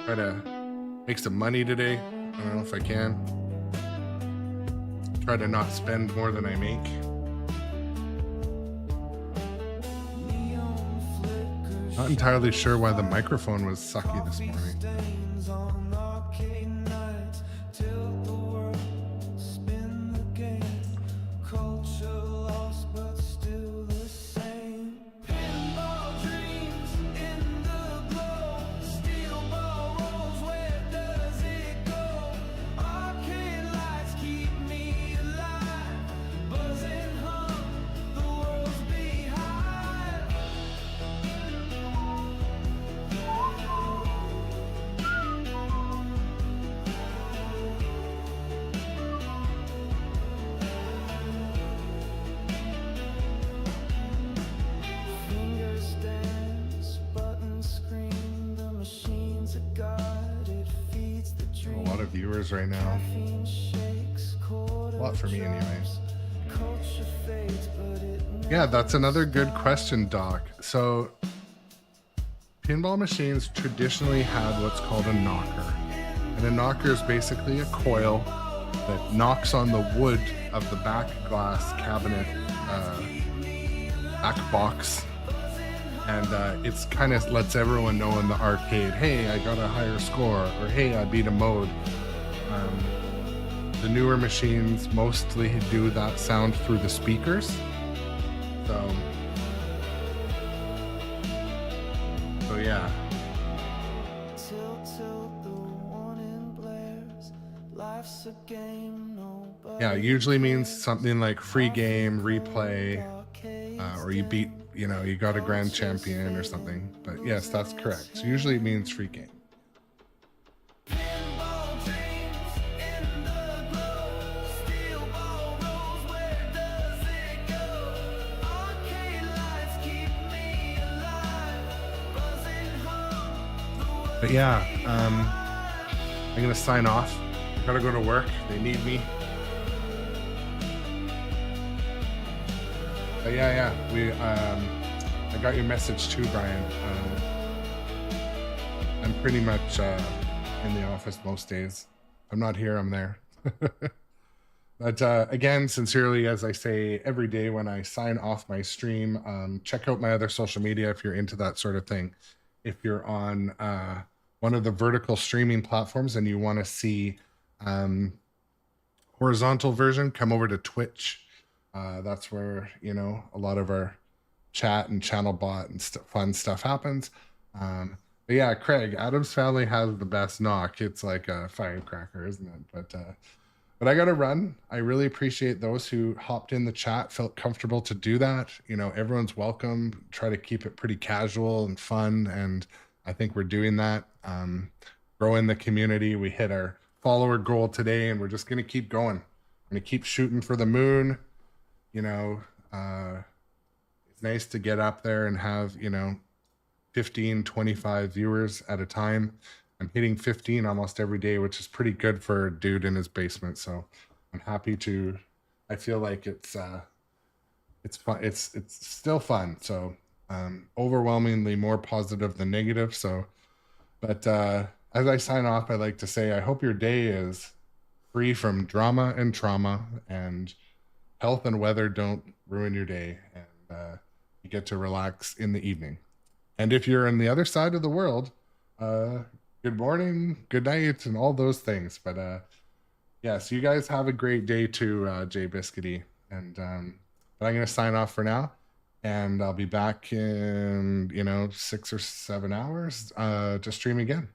Try to make some money today. I don't know if I can. Try to not spend more than I make. Not entirely sure why the microphone was sucky this morning. Viewers right now. A lot for me anyways. Yeah, that's another good question, Doc. So pinball machines traditionally had what's called a knocker. And a knocker is basically a coil that knocks on the wood of the back glass cabinet, back box. And it's kind of lets everyone know in the arcade, hey, I got a higher score, or hey, I beat a mode. The newer machines mostly do that sound through the speakers. So yeah. Yeah, it usually means something like free game, replay, or you beat, you know, you got a grand champion or something. But yes, that's correct. So usually it means free game. But yeah, I'm gonna sign off. Gotta go to work. They need me. But yeah. I got your message too, Brian. I'm pretty much in the office most days. If I'm not here, I'm there. But again, sincerely, as I say every day when I sign off my stream, check out my other social media if you're into that sort of thing. If you're on one of the vertical streaming platforms and you want to see horizontal version, come over to Twitch. That's where, you know, a lot of our chat and channel bot and fun stuff happens. But yeah, Craig, Adam's Family has the best knock. It's like a firecracker, isn't it? But I got to run. I really appreciate those who hopped in the chat, felt comfortable to do that. You know, everyone's welcome. Try to keep it pretty casual and fun. And I think we're doing that. Growing the community. We hit our follower goal today and we're just going to keep going. I'm going to keep shooting for the moon. You know, it's nice to get up there and have, you know, 15, 25 viewers at a time. I'm hitting 15 almost every day, which is pretty good for a dude in his basement. So I'm happy to, I feel like it's fun. It's still fun. So overwhelmingly more positive than negative. So, but as I sign off, I like to say, I hope your day is free from drama and trauma, and health and weather don't ruin your day, and you get to relax in the evening. And if you're on the other side of the world, good morning, good night, and all those things. But yeah, so you guys have a great day too, Jay Biscuity. And but I'm going to sign off for now, and I'll be back in, you know, 6 or 7 hours to stream again.